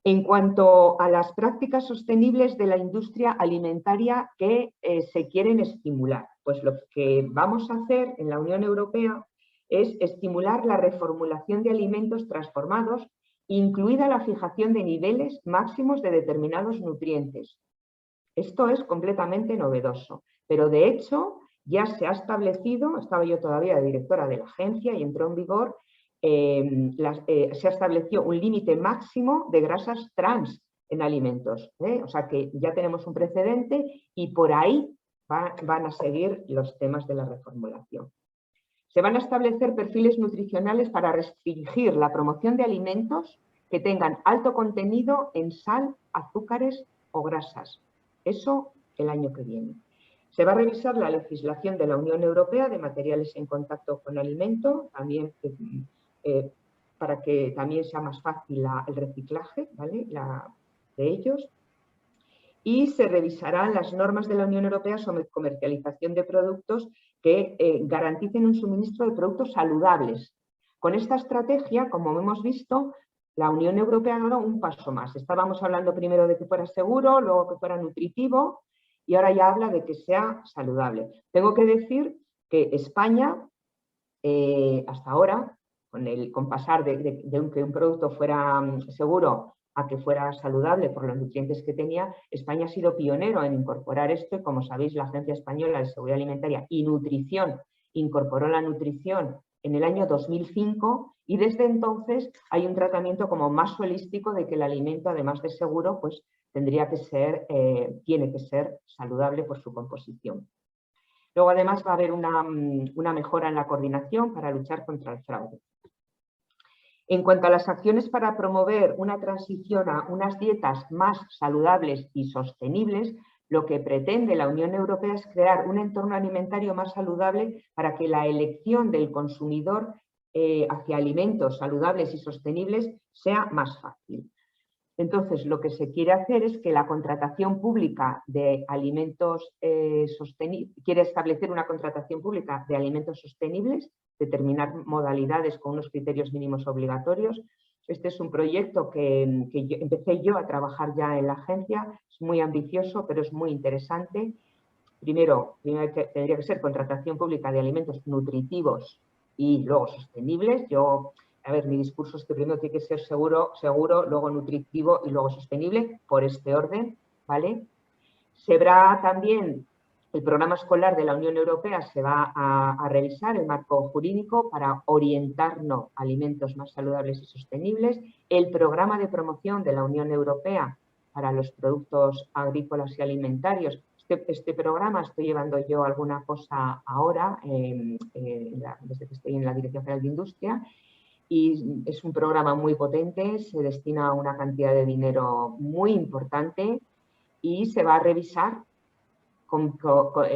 En cuanto a las prácticas sostenibles de la industria alimentaria que se quieren estimular, pues lo que vamos a hacer en la Unión Europea es estimular la reformulación de alimentos transformados, incluida la fijación de niveles máximos de determinados nutrientes. Esto es completamente novedoso, pero de hecho ya se ha establecido, estaba yo todavía de directora de la agencia y entró en vigor, se estableció un límite máximo de grasas trans en alimentos. O sea que ya tenemos un precedente y por ahí van a seguir los temas de la reformulación. Se van a establecer perfiles nutricionales para restringir la promoción de alimentos que tengan alto contenido en sal, azúcares o grasas. Eso el año que viene. Se va a revisar la legislación de la Unión Europea de materiales en contacto con alimento, también para que también sea más fácil el reciclaje, ¿vale? De ellos. Y se revisarán las normas de la Unión Europea sobre comercialización de productos que garanticen un suministro de productos saludables. Con esta estrategia, como hemos visto, la Unión Europea ha dado un paso más. Estábamos hablando primero de que fuera seguro, luego que fuera nutritivo y ahora ya habla de que sea saludable. Tengo que decir que España, hasta ahora, con pasar de que un producto fuera seguro a que fuera saludable por los nutrientes que tenía, España ha sido pionero en incorporar esto y, como sabéis, la Agencia Española de Seguridad Alimentaria y Nutrición incorporó la nutrición en el año 2005 y desde entonces hay un tratamiento como más holístico de que el alimento, además de seguro, pues tiene que ser saludable por su composición. Luego, además, va a haber una mejora en la coordinación para luchar contra el fraude. En cuanto a las acciones para promover una transición a unas dietas más saludables y sostenibles, lo que pretende la Unión Europea es crear un entorno alimentario más saludable para que la elección del consumidor hacia alimentos saludables y sostenibles sea más fácil. Entonces, lo que se quiere hacer es que la contratación pública de alimentos sostenibles, quiere establecer una contratación pública de alimentos sostenibles, determinar modalidades con unos criterios mínimos obligatorios. Este es un proyecto que empecé yo a trabajar ya en la agencia, es muy ambicioso, pero es muy interesante. Primero tendría que ser contratación pública de alimentos nutritivos y luego sostenibles. Mi discurso es que primero tiene que ser seguro, luego nutritivo y luego sostenible, por este orden, ¿vale? Se verá también El programa escolar de la Unión Europea se va a revisar, el marco jurídico, para orientarnos a alimentos más saludables y sostenibles. El programa de promoción de la Unión Europea para los productos agrícolas y alimentarios. Este programa estoy llevando yo alguna cosa ahora, desde que estoy en la Dirección General de Industria, y es un programa muy potente, se destina una cantidad de dinero muy importante y se va a revisar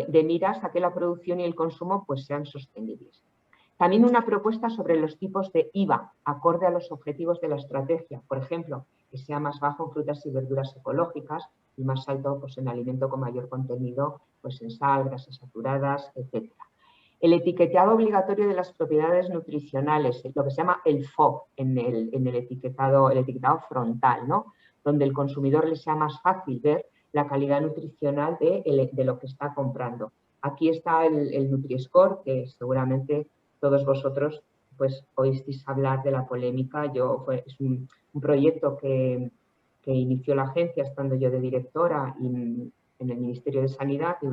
de miras a que la producción y el consumo pues sean sostenibles. También una propuesta sobre los tipos de IVA, acorde a los objetivos de la estrategia. Por ejemplo, que sea más bajo en frutas y verduras ecológicas y más alto pues, en alimento con mayor contenido, pues en sal, grasas saturadas, etc. El etiquetado obligatorio de las propiedades nutricionales, lo que se llama el FOB en el etiquetado frontal, ¿no? Donde el consumidor le sea más fácil ver la calidad nutricional de lo que está comprando. Aquí está el Nutri-Score, que seguramente todos vosotros pues, oísteis hablar de la polémica. Es un proyecto que inició la agencia estando yo de directora en el Ministerio de Sanidad, y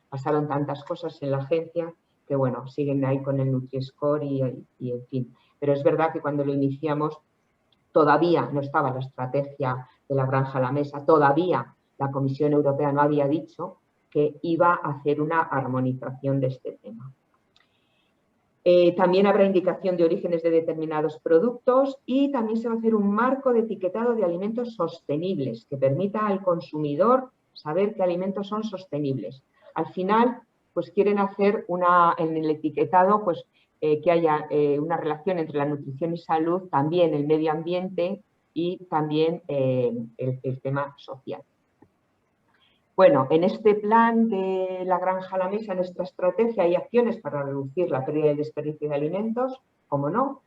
pasaron tantas cosas en la agencia que bueno, siguen ahí con el Nutri-Score y en fin. Pero es verdad que cuando lo iniciamos todavía no estaba la estrategia de la granja a la mesa, todavía la Comisión Europea no había dicho que iba a hacer una armonización de este tema. También habrá indicación de orígenes de determinados productos y también se va a hacer un marco de etiquetado de alimentos sostenibles que permita al consumidor saber qué alimentos son sostenibles. Al final, pues quieren hacer en el etiquetado pues, que haya una relación entre la nutrición y salud, también el medio ambiente y también el tema social. Bueno, en este plan de la granja a la mesa, en esta estrategia, hay acciones para reducir la pérdida y desperdicio de alimentos, como no,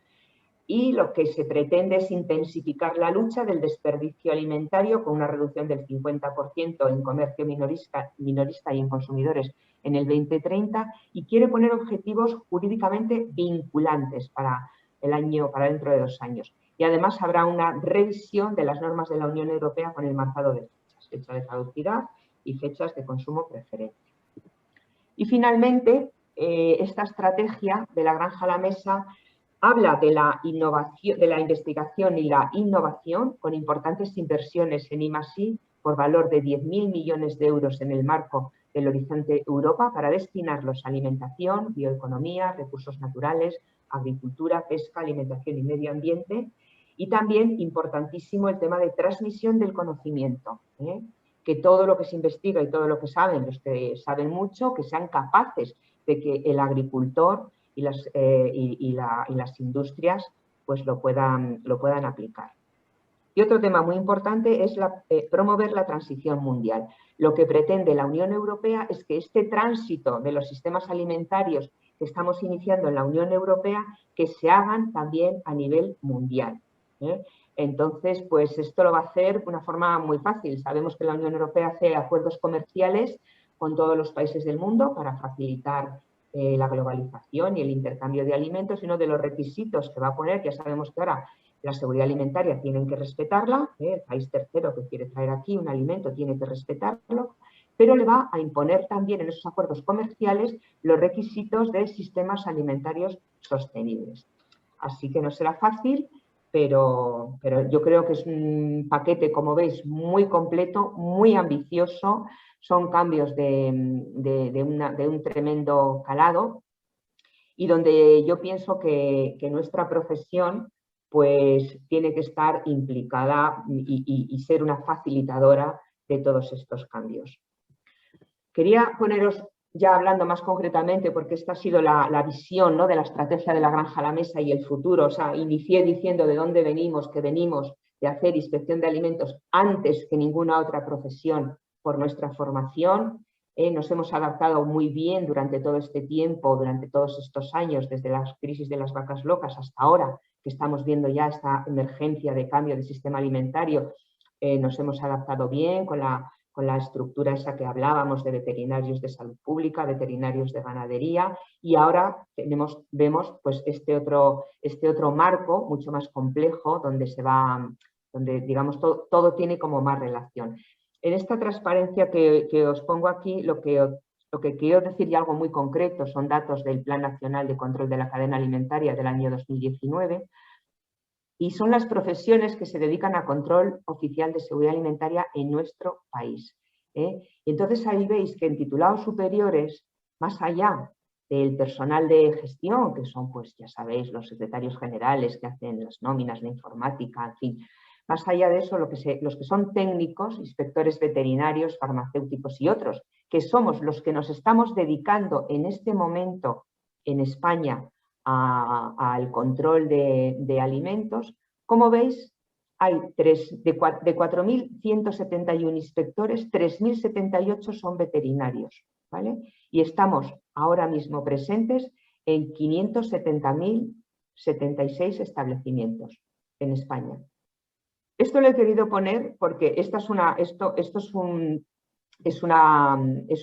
y lo que se pretende es intensificar la lucha del desperdicio alimentario con una reducción del 50% en comercio minorista y en consumidores en el 2030, y quiere poner objetivos jurídicamente vinculantes para dentro de 2 años. Y además habrá una revisión de las normas de la Unión Europea con el marcado de fechas, fecha de caducidad y fechas de consumo preferente. Y finalmente, esta estrategia de la granja a la mesa habla de la innovación, de la investigación y la innovación, con importantes inversiones en I+I por valor de 10.000 millones de euros en el marco del Horizonte Europa para destinarlos a alimentación, bioeconomía, recursos naturales, agricultura, pesca, alimentación y medio ambiente. Y también importantísimo el tema de transmisión del conocimiento, que todo lo que se investiga y todo lo que saben, los que saben mucho, que sean capaces de que el agricultor y las industrias pues lo puedan aplicar. Y otro tema muy importante es promover la transición mundial. Lo que pretende la Unión Europea es que este tránsito de los sistemas alimentarios que estamos iniciando en la Unión Europea, que se hagan también a nivel mundial. Entonces, pues esto lo va a hacer de una forma muy fácil. Sabemos que la Unión Europea hace acuerdos comerciales con todos los países del mundo para facilitar la globalización y el intercambio de alimentos, y uno de los requisitos que va a poner, ya sabemos que ahora la seguridad alimentaria tienen que respetarla, el país tercero que quiere traer aquí un alimento tiene que respetarlo, pero le va a imponer también en esos acuerdos comerciales los requisitos de sistemas alimentarios sostenibles. Así que no será fácil, pero yo creo que es un paquete, como veis, muy completo, muy ambicioso. Son cambios de un tremendo calado y donde yo pienso que nuestra profesión pues tiene que estar implicada y ser una facilitadora de todos estos cambios. Quería poneros, ya hablando más concretamente, porque esta ha sido la visión, ¿no?, de la estrategia de la granja a la mesa y el futuro. O sea, inicié diciendo de dónde venimos, que venimos de hacer inspección de alimentos antes que ninguna otra profesión por nuestra formación. Nos hemos adaptado muy bien durante todo este tiempo, durante todos estos años, desde la crisis de las vacas locas hasta ahora, que estamos viendo ya esta emergencia de cambio del sistema alimentario. Nos hemos adaptado bien con la estructura esa que hablábamos de veterinarios de salud pública, veterinarios de ganadería, y ahora vemos pues este otro marco mucho más complejo donde digamos todo tiene como más relación. En esta transparencia que os pongo aquí, lo que Lo que quiero decir y algo muy concreto son datos del Plan Nacional de Control de la Cadena Alimentaria del año 2019 y son las profesiones que se dedican a control oficial de seguridad alimentaria en nuestro país. Y entonces ahí veis que en titulados superiores, más allá del personal de gestión, que son, pues ya sabéis, los secretarios generales que hacen las nóminas de informática, en fin, más allá de eso, los que son técnicos, inspectores veterinarios, farmacéuticos y otros, que somos los que nos estamos dedicando en este momento en España al control de alimentos, como veis, hay de 4.171 inspectores, 3.078 son veterinarios, ¿vale? Y estamos ahora mismo presentes en 570.076 establecimientos en España. Esto lo he querido poner porque esto es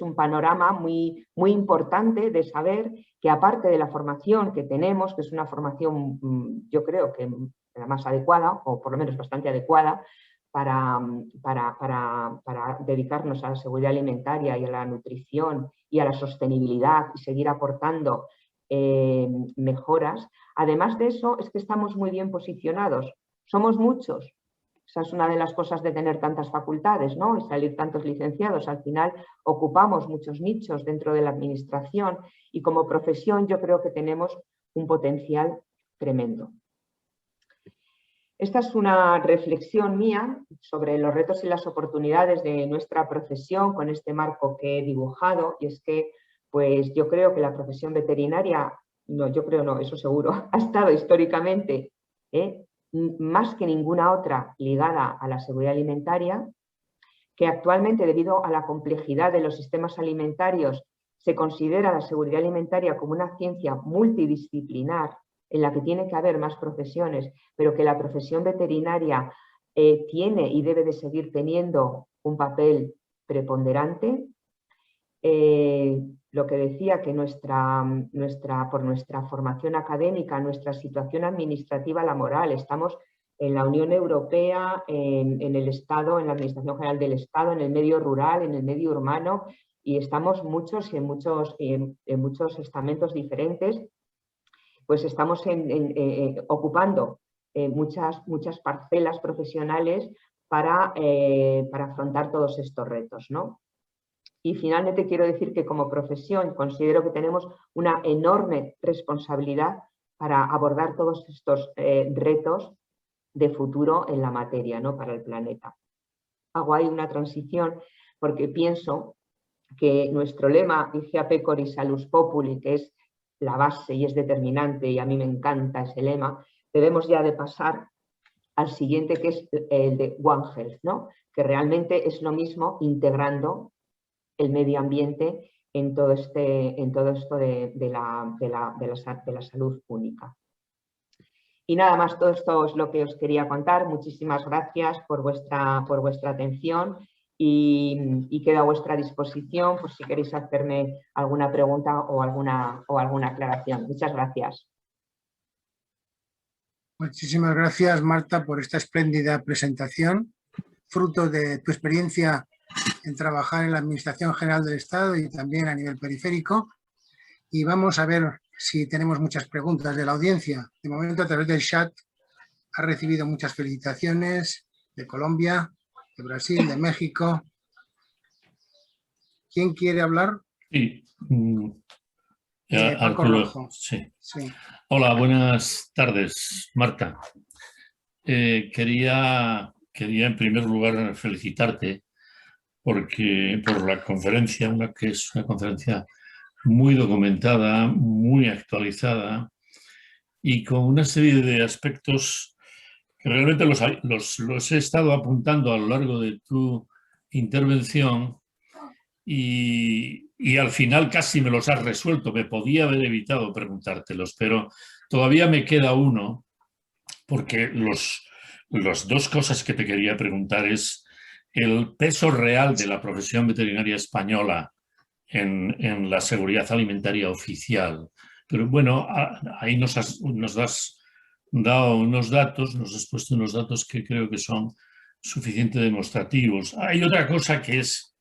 un panorama muy, muy importante de saber que aparte de la formación que tenemos, que es una formación yo creo que la más adecuada, o por lo menos bastante adecuada, para dedicarnos a la seguridad alimentaria y a la nutrición y a la sostenibilidad y seguir aportando mejoras, además de eso es que estamos muy bien posicionados. Somos muchos. Esa es una de las cosas de tener tantas facultades, ¿no? Y salir tantos licenciados. Al final ocupamos muchos nichos dentro de la administración y como profesión yo creo que tenemos un potencial tremendo. Esta es una reflexión mía sobre los retos y las oportunidades de nuestra profesión con este marco que he dibujado, y es que pues yo creo que la profesión veterinaria, eso seguro, ha estado históricamente más que ninguna otra ligada a la seguridad alimentaria, que actualmente debido a la complejidad de los sistemas alimentarios se considera la seguridad alimentaria como una ciencia multidisciplinar en la que tiene que haber más profesiones, pero que la profesión veterinaria tiene y debe de seguir teniendo un papel preponderante. Lo que decía que por nuestra formación académica, nuestra situación administrativa laboral, estamos en la Unión Europea, en el Estado, en la Administración General del Estado, en el medio rural, en el medio urbano, y estamos muchos y en muchos estamentos diferentes, pues estamos ocupando muchas parcelas profesionales para afrontar todos estos retos, ¿no? Y finalmente quiero decir que como profesión considero que tenemos una enorme responsabilidad para abordar todos estos retos de futuro en la materia, ¿no? Para el planeta. Hago ahí una transición porque pienso que nuestro lema Vigia Pecori Salus Populi, que es la base y es determinante, y a mí me encanta ese lema, debemos ya de pasar al siguiente, que es el de One Health, ¿no? Que realmente es lo mismo integrando el medio ambiente en todo esto de la salud única. Y nada más, todo esto es lo que os quería contar. Muchísimas gracias por vuestra atención y quedo a vuestra disposición por si queréis hacerme alguna pregunta o alguna aclaración. Muchas gracias. Muchísimas gracias, Marta, por esta espléndida presentación, fruto de tu experiencia en trabajar en la Administración General del Estado y también a nivel periférico. Y vamos a ver si tenemos muchas preguntas de la audiencia. De momento, a través del chat, ha recibido muchas felicitaciones de Colombia, de Brasil, de México. ¿Quién quiere hablar? Sí. Paco Rojo. Sí. Sí. Hola, buenas tardes, Marta. Quería en primer lugar felicitarte por la conferencia, que es una conferencia muy documentada, muy actualizada y con una serie de aspectos que realmente los he estado apuntando a lo largo de tu intervención y al final casi me los has resuelto. Me podía haber evitado preguntártelos, pero todavía me queda uno, porque las dos cosas que te quería preguntar es el peso real de la profesión veterinaria española en la seguridad alimentaria oficial. Pero bueno, ahí nos has dado unos datos, nos has puesto unos datos que creo que son suficientemente demostrativos. Hay otra cosa que es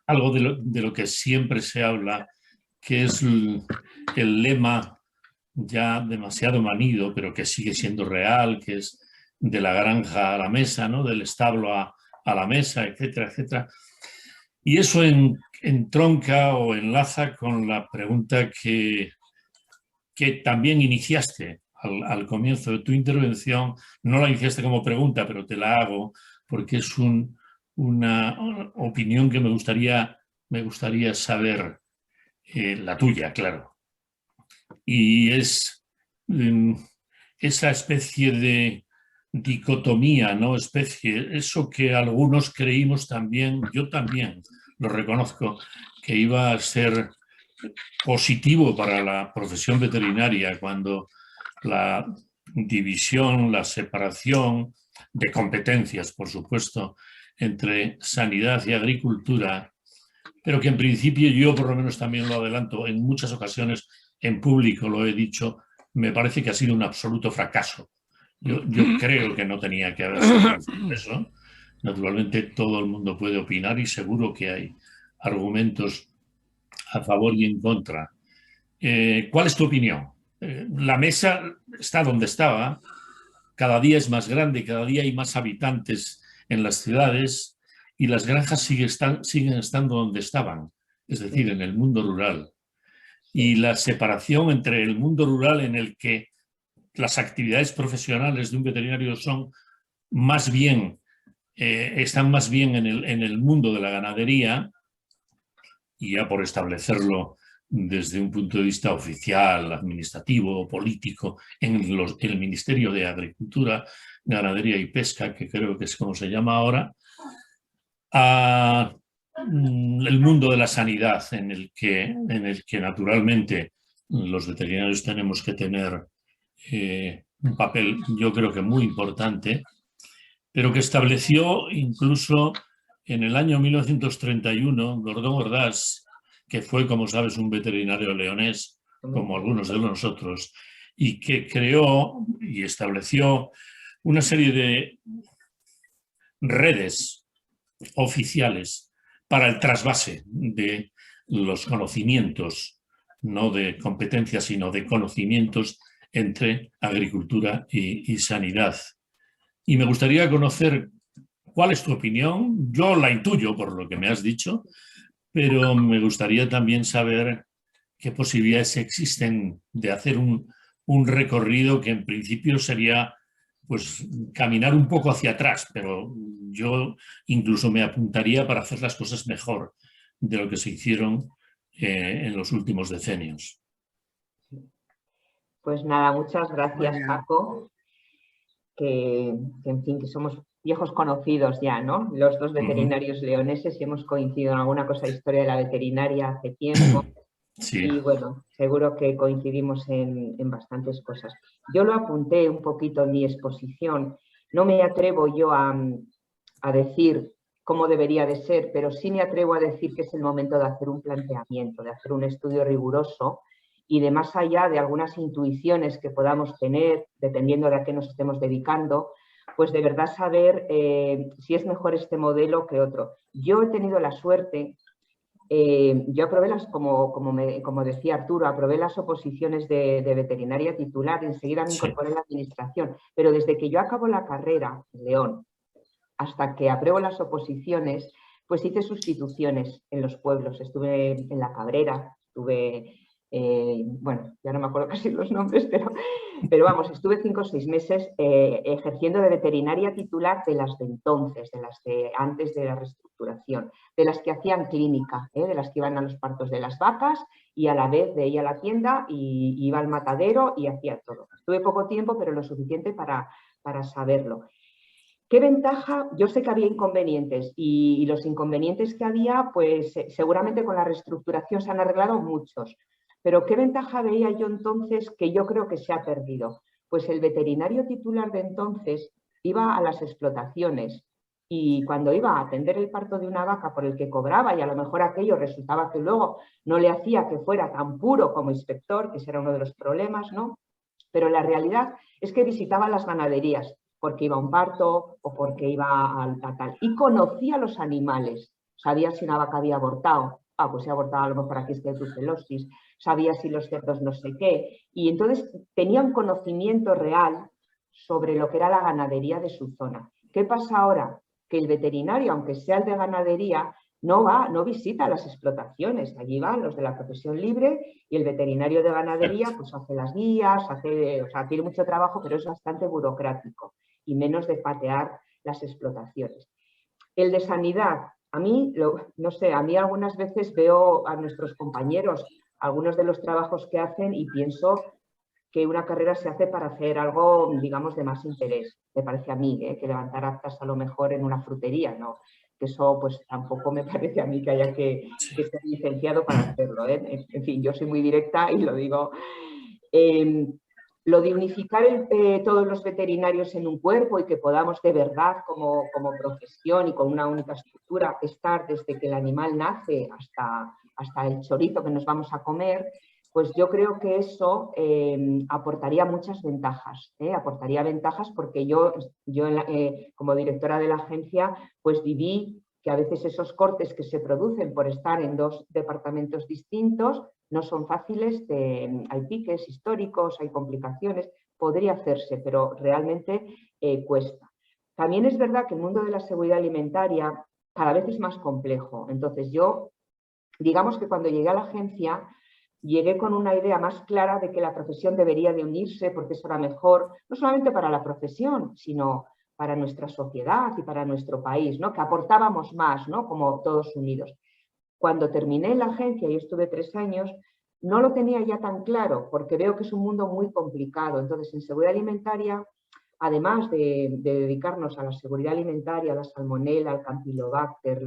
algo de lo que siempre se habla, que es el lema ya demasiado manido, pero que sigue siendo real, que es de la granja a la mesa, ¿no? Del establo a la mesa, etcétera, etcétera. Y eso entronca o enlaza con la pregunta que también iniciaste al comienzo de tu intervención. No la iniciaste como pregunta, pero te la hago porque es una opinión que me gustaría saber, la tuya, claro. Y es esa especie de dicotomía, ¿no? Eso que algunos creímos también, yo también lo reconozco, que iba a ser positivo para la profesión veterinaria cuando la división, la separación de competencias, por supuesto, entre sanidad y agricultura, pero que en principio yo por lo menos también lo adelanto, en muchas ocasiones en público lo he dicho, me parece que ha sido un absoluto fracaso. Yo creo que no tenía que haber sido eso. Naturalmente todo el mundo puede opinar y seguro que hay argumentos a favor y en contra. ¿Cuál es tu opinión? La mesa está donde estaba, cada día es más grande, cada día hay más habitantes en las ciudades y las granjas siguen estando donde estaban, es decir, en el mundo rural. Y la separación entre el mundo rural, en el que las actividades profesionales de un veterinario son más bien, están más bien en el mundo de la ganadería, y ya por establecerlo desde un punto de vista oficial, administrativo, político, en el Ministerio de Agricultura, Ganadería y Pesca, que creo que es como se llama ahora, a el mundo de la sanidad, en el que naturalmente los veterinarios tenemos que tener un papel, yo creo que muy importante, pero que estableció incluso en el año 1931 Gordón Ordaz, que fue, como sabes, un veterinario leonés, como algunos de nosotros, y que creó y estableció una serie de redes oficiales para el trasvase de los conocimientos, no de competencias, sino de conocimientos entre agricultura y sanidad. Y me gustaría conocer cuál es tu opinión. Yo la intuyo por lo que me has dicho, pero me gustaría también saber qué posibilidades existen de hacer un recorrido que en principio sería pues caminar un poco hacia atrás, pero yo incluso me apuntaría para hacer las cosas mejor de lo que se hicieron en los últimos decenios. Pues nada, muchas gracias, Paco, que en fin, que somos viejos conocidos ya, ¿no? Los dos veterinarios leoneses, y hemos coincidido en alguna cosa de historia de la veterinaria hace tiempo. Sí. Y bueno, seguro que coincidimos en bastantes cosas. Yo lo apunté un poquito en mi exposición. No me atrevo yo a decir cómo debería de ser, pero sí me atrevo a decir que es el momento de hacer un planteamiento, de hacer un estudio riguroso y de más allá de algunas intuiciones que podamos tener, dependiendo de a qué nos estemos dedicando, pues de verdad saber si es mejor este modelo que otro. Yo he tenido la suerte... yo aprobé como decía Arturo, aprobé las oposiciones de veterinaria titular, enseguida me incorporé a la administración, pero desde que yo acabo la carrera en León hasta que apruebo las oposiciones, pues hice sustituciones en los pueblos, estuve en La Cabrera, estuve, bueno, ya no me acuerdo casi los nombres, pero vamos, estuve 5 o 6 meses ejerciendo de veterinaria titular de las de entonces, de las de antes de la reestructuración, de las que hacían clínica, de las que iban a los partos de las vacas y a la vez de ir a la tienda y iba al matadero y hacía todo. Estuve poco tiempo, pero lo suficiente para saberlo. ¿Qué ventaja? Yo sé que había inconvenientes y los inconvenientes que había, pues seguramente con la reestructuración se han arreglado muchos. Pero ¿qué ventaja veía yo entonces que yo creo que se ha perdido? Pues el veterinario titular de entonces iba a las explotaciones y cuando iba a atender el parto de una vaca por el que cobraba, y a lo mejor aquello resultaba que luego no le hacía que fuera tan puro como inspector, que ese era uno de los problemas, ¿no? Pero la realidad es que visitaba las ganaderías porque iba a un parto o porque iba a tal. Y conocía los animales. sabía si una vaca había abortado. Ah, pues si ha abortado a lo mejor aquí está tuberculosis. Sabía si los cerdos no sé qué. Y entonces tenía un conocimiento real sobre lo que era la ganadería de su zona. ¿Qué pasa ahora? Que el veterinario, aunque sea el de ganadería, no visita las explotaciones. Allí van los de la profesión libre y el veterinario de ganadería pues hace las guías, o sea, tiene mucho trabajo, pero es bastante burocrático y menos de patear las explotaciones. El de sanidad, a mí, no sé, a mí algunas veces veo a nuestros compañeros algunos de los trabajos que hacen y pienso que una carrera se hace para hacer algo, digamos, de más interés. Me parece a mí, que levantar actas a lo mejor en una frutería, ¿no? Que eso pues tampoco me parece a mí que haya que ser licenciado para hacerlo. En fin, yo soy muy directa y lo digo. Lo de unificar todos los veterinarios en un cuerpo y que podamos de verdad como profesión y con una única estructura estar desde que el animal nace hasta el chorizo que nos vamos a comer, pues yo creo que eso aportaría muchas ventajas. Aportaría ventajas porque yo como directora de la agencia pues viví que a veces esos cortes que se producen por estar en dos departamentos distintos no son fáciles, hay piques históricos, hay complicaciones, podría hacerse, pero realmente cuesta. También es verdad que el mundo de la seguridad alimentaria cada vez es más complejo. Entonces yo, digamos que cuando llegué a la agencia, llegué con una idea más clara de que la profesión debería de unirse porque eso era mejor, no solamente para la profesión, sino para nuestra sociedad y para nuestro país, ¿no? Que aportábamos más, ¿no? Como todos unidos. Cuando terminé la agencia, y estuve 3 años, no lo tenía ya tan claro porque veo que es un mundo muy complicado. Entonces, en seguridad alimentaria, además de dedicarnos a la seguridad alimentaria, a la salmonela, al campylobacter,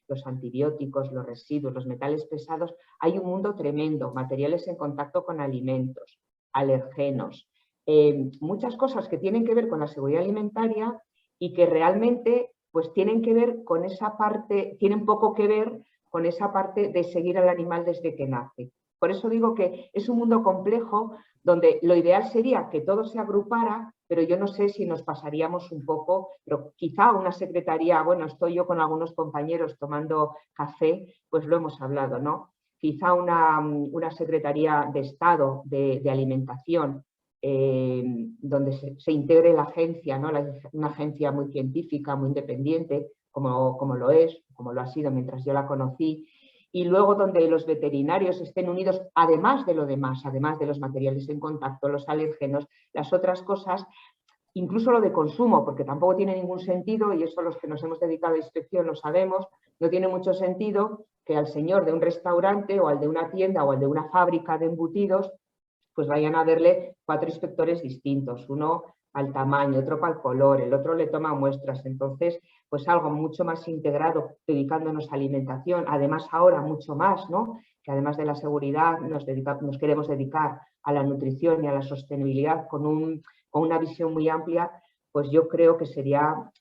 los antibióticos, los residuos, los metales pesados, hay un mundo tremendo, materiales en contacto con alimentos, alergenos, muchas cosas que tienen que ver con la seguridad alimentaria y que realmente pues tienen que ver con esa parte, tienen poco que ver con esa parte de seguir al animal desde que nace. Por eso digo que es un mundo complejo donde lo ideal sería que todo se agrupara, pero yo no sé si nos pasaríamos un poco, pero quizá una secretaría, bueno, estoy yo con algunos compañeros tomando café, pues lo hemos hablado, ¿no? Quizá una secretaría de Estado de alimentación, donde se integre la agencia, ¿no? Una agencia muy científica, muy independiente, como lo es, como lo ha sido mientras yo la conocí, y luego donde los veterinarios estén unidos, además de lo demás, además de los materiales en contacto, los alérgenos, las otras cosas, incluso lo de consumo, porque tampoco tiene ningún sentido, y eso los que nos hemos dedicado a inspección lo sabemos, no tiene mucho sentido que al señor de un restaurante o al de una tienda o al de una fábrica de embutidos pues vayan a verle 4 inspectores distintos, uno al tamaño, otro para el color, el otro le toma muestras. Entonces, pues algo mucho más integrado, dedicándonos a alimentación, además ahora mucho más, ¿no? Que además de la seguridad nos queremos dedicar a la nutrición y a la sostenibilidad con una visión muy amplia, pues yo creo que sería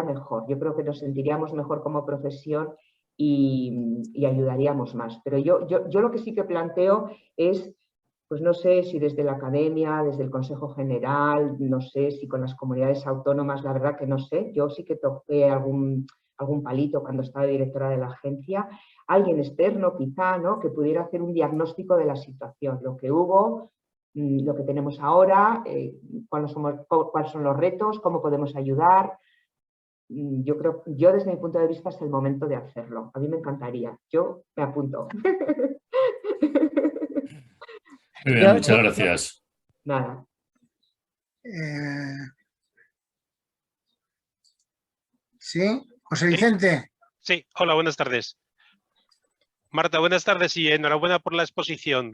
mejor. Yo creo que nos sentiríamos mejor como profesión y ayudaríamos más. Pero yo lo que sí que planteo es, pues no sé si desde la academia, desde el Consejo General, no sé si con las comunidades autónomas, la verdad que no sé. Yo sí que toqué algún palito cuando estaba directora de la agencia. Alguien externo quizá, ¿no? Que pudiera hacer un diagnóstico de la situación, lo que hubo, lo que tenemos ahora, cuáles son los retos, cómo podemos ayudar. Yo desde mi punto de vista es el momento de hacerlo. A mí me encantaría. Yo me apunto. Muy bien, muchas gracias. Nada. Sí, José Vicente. Sí, hola, buenas tardes. Marta, buenas tardes y enhorabuena por la exposición.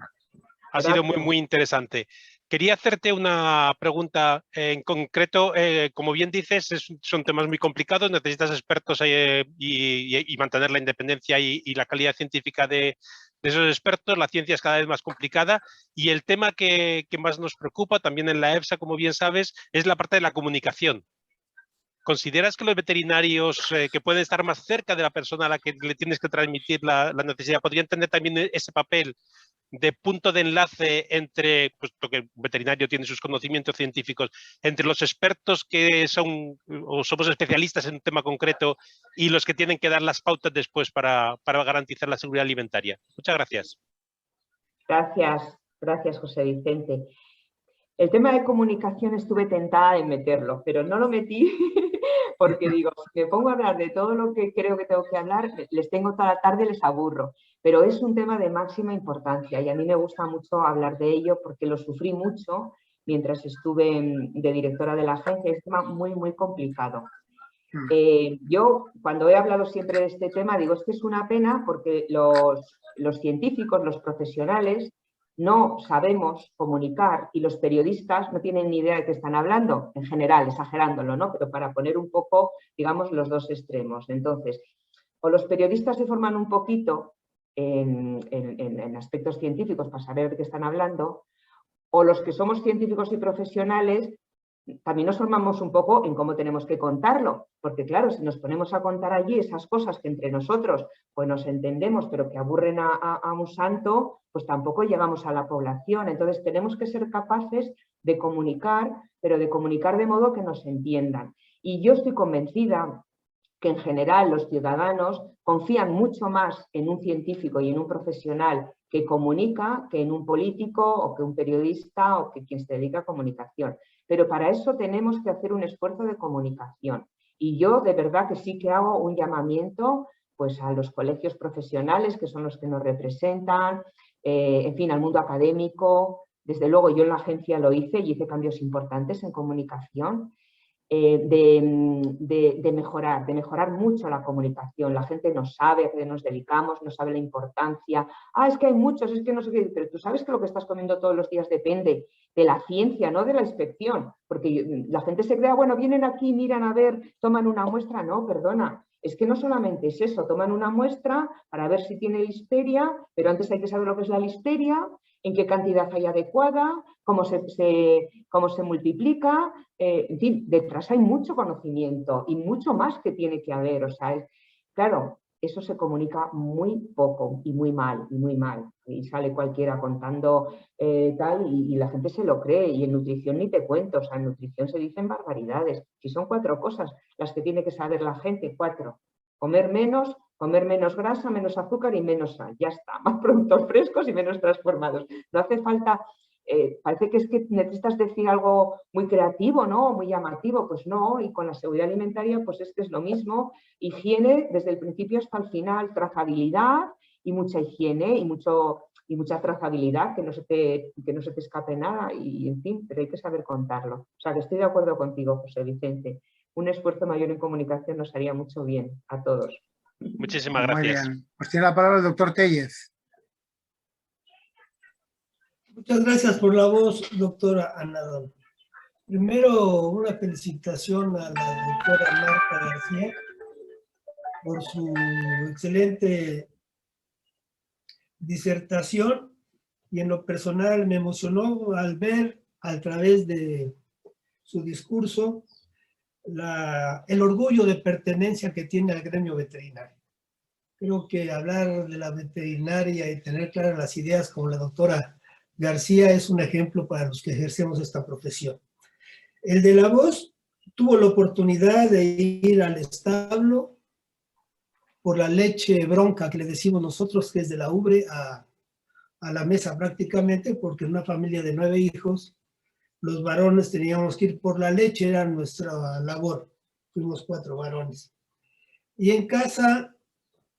Ha sido muy interesante. Quería hacerte una pregunta en concreto. Como bien dices, son temas muy complicados, necesitas expertos y mantener la independencia y la calidad científica de esos expertos. La ciencia es cada vez más complicada y el tema que más nos preocupa también en la EFSA, como bien sabes, es la parte de la comunicación. ¿consideras que los veterinarios que pueden estar más cerca de la persona a la que le tienes que transmitir la necesidad podrían tener también ese papel de punto de enlace entre, puesto que el veterinario tiene sus conocimientos científicos, entre los expertos que son o somos especialistas en un tema concreto y los que tienen que dar las pautas después para garantizar la seguridad alimentaria? Muchas gracias. Gracias, José Vicente. El tema de comunicación estuve tentada de meterlo, pero no lo metí porque digo, si me pongo a hablar de todo lo que creo que tengo que hablar, les tengo toda la tarde, les aburro. Pero es un tema de máxima importancia y a mí me gusta mucho hablar de ello porque lo sufrí mucho mientras estuve de directora de la agencia. Es un tema muy, muy complicado. Yo, cuando he hablado siempre de este tema, digo, es que es una pena porque los científicos, los profesionales, no sabemos comunicar y los periodistas no tienen ni idea de qué están hablando, en general, exagerándolo, ¿no? Pero para poner un poco, digamos, los dos extremos. Entonces, o los periodistas se forman un poquito en aspectos científicos para saber de qué están hablando, o los que somos científicos y profesionales también nos formamos un poco en cómo tenemos que contarlo, porque claro, si nos ponemos a contar allí esas cosas que entre nosotros pues nos entendemos, pero que aburren a un santo, pues tampoco llegamos a la población. Entonces tenemos que ser capaces de comunicar, pero de comunicar de modo que nos entiendan. Y yo estoy convencida que en general los ciudadanos confían mucho más en un científico y en un profesional que comunica que en un político o que un periodista o que quien se dedica a comunicación. Pero para eso tenemos que hacer un esfuerzo de comunicación. Y yo de verdad que sí que hago un llamamiento pues, a los colegios profesionales, que son los que nos representan, en fin, al mundo académico. Desde luego yo en la agencia lo hice y hice cambios importantes en comunicación. De mejorar mucho la comunicación. La gente no sabe a qué nos dedicamos, no sabe la importancia. Es que hay muchos, es que no sé qué, pero tú sabes que lo que estás comiendo todos los días depende de la ciencia, no de la inspección, porque la gente se crea, bueno, vienen aquí, miran a ver, toman una muestra. No, perdona, es que no solamente es eso, toman una muestra para ver si tiene listeria, pero antes hay que saber lo que es la listeria, en qué cantidad hay adecuada, cómo se multiplica, en fin, detrás hay mucho conocimiento y mucho más que tiene que haber. O sea, claro, eso se comunica muy poco y muy mal, y sale cualquiera contando tal y la gente se lo cree. Y en nutrición ni te cuento, o sea, en nutrición se dicen barbaridades. Si son 4 cosas las que tiene que saber la gente, 4. Comer menos grasa, menos azúcar y menos sal. Ya está, más productos frescos y menos transformados. No hace falta, parece que es que necesitas decir algo muy creativo, ¿no? Muy llamativo. Pues no, y con la seguridad alimentaria pues es que es lo mismo. Higiene desde el principio hasta el final, trazabilidad y mucha higiene y mucha trazabilidad, que no se te escape nada y en fin, pero hay que saber contarlo. O sea que estoy de acuerdo contigo, José Vicente. Un esfuerzo mayor en comunicación nos haría mucho bien a todos. Muchísimas gracias. Muy bien. Pues tiene la palabra el doctor Tellez. Muchas gracias por la voz, doctora Anadol. Primero, una felicitación a la doctora Marta García por su excelente disertación y en lo personal me emocionó al ver a través de su discurso el orgullo de pertenencia que tiene al gremio veterinario. Creo que hablar de la veterinaria y tener claras las ideas como la doctora García es un ejemplo para los que ejercemos esta profesión. El de la voz tuvo la oportunidad de ir al establo por la leche bronca que le decimos nosotros, que es de la ubre a la mesa prácticamente, porque en una familia de 9 hijos, los varones teníamos que ir por la leche, era nuestra labor. Fuimos 4 varones. Y en casa,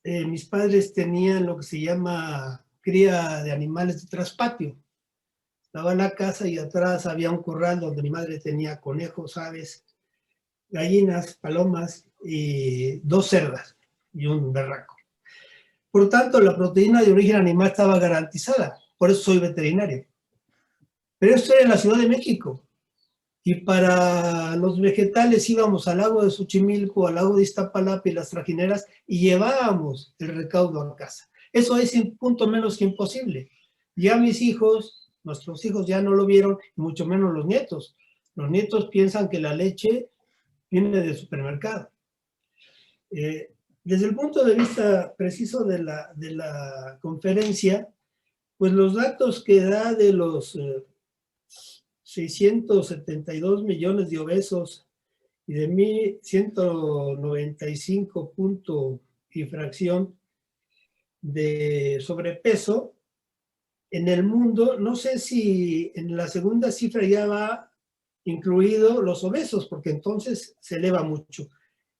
mis padres tenían lo que se llama cría de animales de traspatio. Estaba la casa y atrás había un corral donde mi madre tenía conejos, aves, gallinas, palomas y 2 cerdas y un berraco. Por tanto, la proteína de origen animal estaba garantizada. Por eso soy veterinario. Pero esto era en la Ciudad de México. Y para los vegetales íbamos al lago de Xochimilco, al lago de Iztapalapa y las trajineras y llevábamos el recaudo a casa. Eso es un punto menos que imposible. Ya mis hijos, nuestros hijos ya no lo vieron, y mucho menos los nietos. Los nietos piensan que la leche viene del supermercado. Desde el punto de vista preciso de la conferencia, pues los datos que da de los 672 millones de obesos y de 1.195 puntos y fracción de sobrepeso en el mundo, no sé si en la segunda cifra ya va incluido los obesos, porque entonces se eleva mucho.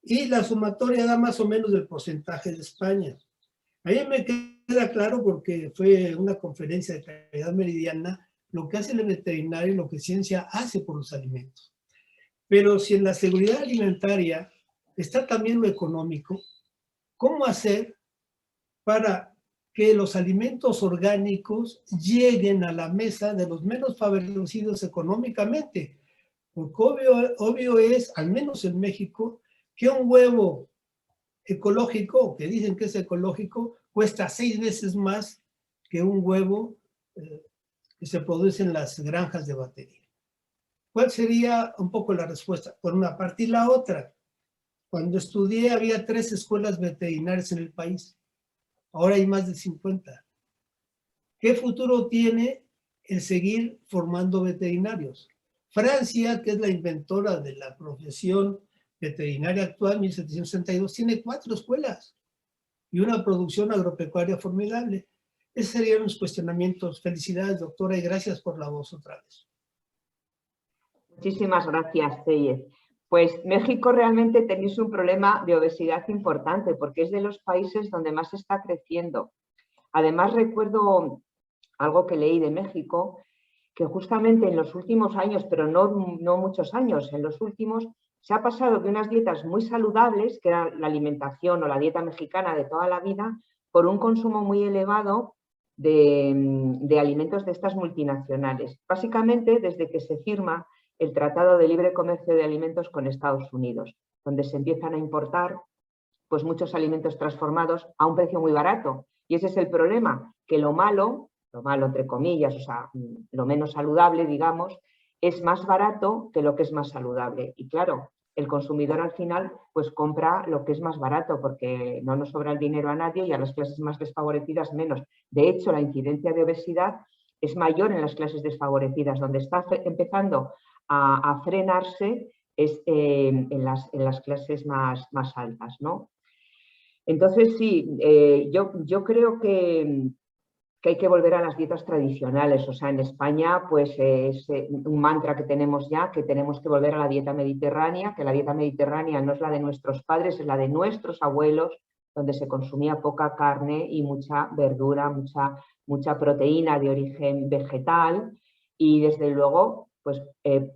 Y la sumatoria da más o menos el porcentaje de España. A mí me queda claro, porque fue una conferencia de calidad meridiana, lo que hace el veterinario y lo que ciencia hace por los alimentos. Pero si en la seguridad alimentaria está también lo económico, ¿cómo hacer para que los alimentos orgánicos lleguen a la mesa de los menos favorecidos económicamente? Porque obvio es, al menos en México, que un huevo ecológico, que dicen que es ecológico, cuesta 6 veces más que un huevo que se produce en las granjas de batería. ¿Cuál sería un poco la respuesta? Por una parte. Y la otra, cuando estudié había 3 escuelas veterinarias en el país. Ahora hay más de 50. ¿Qué futuro tiene el seguir formando veterinarios? Francia, que es la inventora de la profesión veterinaria actual, 1762, tiene 4 escuelas y una producción agropecuaria formidable. Esos serían los cuestionamientos. Felicidades, doctora, y gracias por la voz otra vez. Muchísimas gracias, Tellez. Pues México realmente tenéis un problema de obesidad importante, porque es de los países donde más está creciendo. Además, recuerdo algo que leí de México, que justamente en los últimos años, pero no muchos años, en los últimos, se ha pasado de unas dietas muy saludables, que era la alimentación o la dieta mexicana de toda la vida, por un consumo muy elevado de alimentos de estas multinacionales. Básicamente, desde que se firma el Tratado de Libre Comercio de Alimentos con Estados Unidos, donde se empiezan a importar pues, muchos alimentos transformados a un precio muy barato. Y ese es el problema, que lo malo entre comillas, o sea, lo menos saludable, digamos, es más barato que lo que es más saludable. Y claro, el consumidor al final pues compra lo que es más barato, porque no nos sobra el dinero a nadie y a las clases más desfavorecidas menos. De hecho, la incidencia de obesidad es mayor en las clases desfavorecidas. Donde está empezando a frenarse es en las clases más altas, ¿no? Entonces, sí, yo creo que hay que volver a las dietas tradicionales. O sea, en España pues es un mantra que tenemos ya, que tenemos que volver a la dieta mediterránea, que la dieta mediterránea no es la de nuestros padres, es la de nuestros abuelos, donde se consumía poca carne y mucha verdura, mucha proteína de origen vegetal y desde luego pues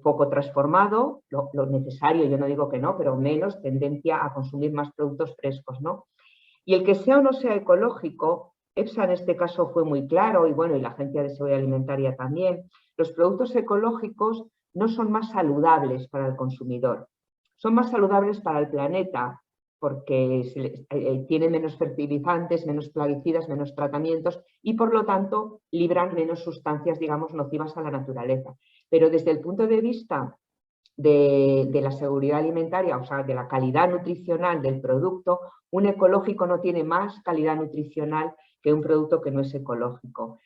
poco transformado, lo necesario, yo no digo que no, pero menos tendencia a consumir más productos frescos, ¿no? Y el que sea o no sea ecológico, EFSA en este caso fue muy claro, y bueno, y la Agencia de Seguridad Alimentaria también, los productos ecológicos no son más saludables para el consumidor, son más saludables para el planeta, porque tienen menos fertilizantes, menos plaguicidas, menos tratamientos y por lo tanto libran menos sustancias, digamos, nocivas a la naturaleza. Pero desde el punto de vista de la seguridad alimentaria, o sea, de la calidad nutricional del producto, un ecológico no tiene más calidad nutricional que un producto que no es ecológico.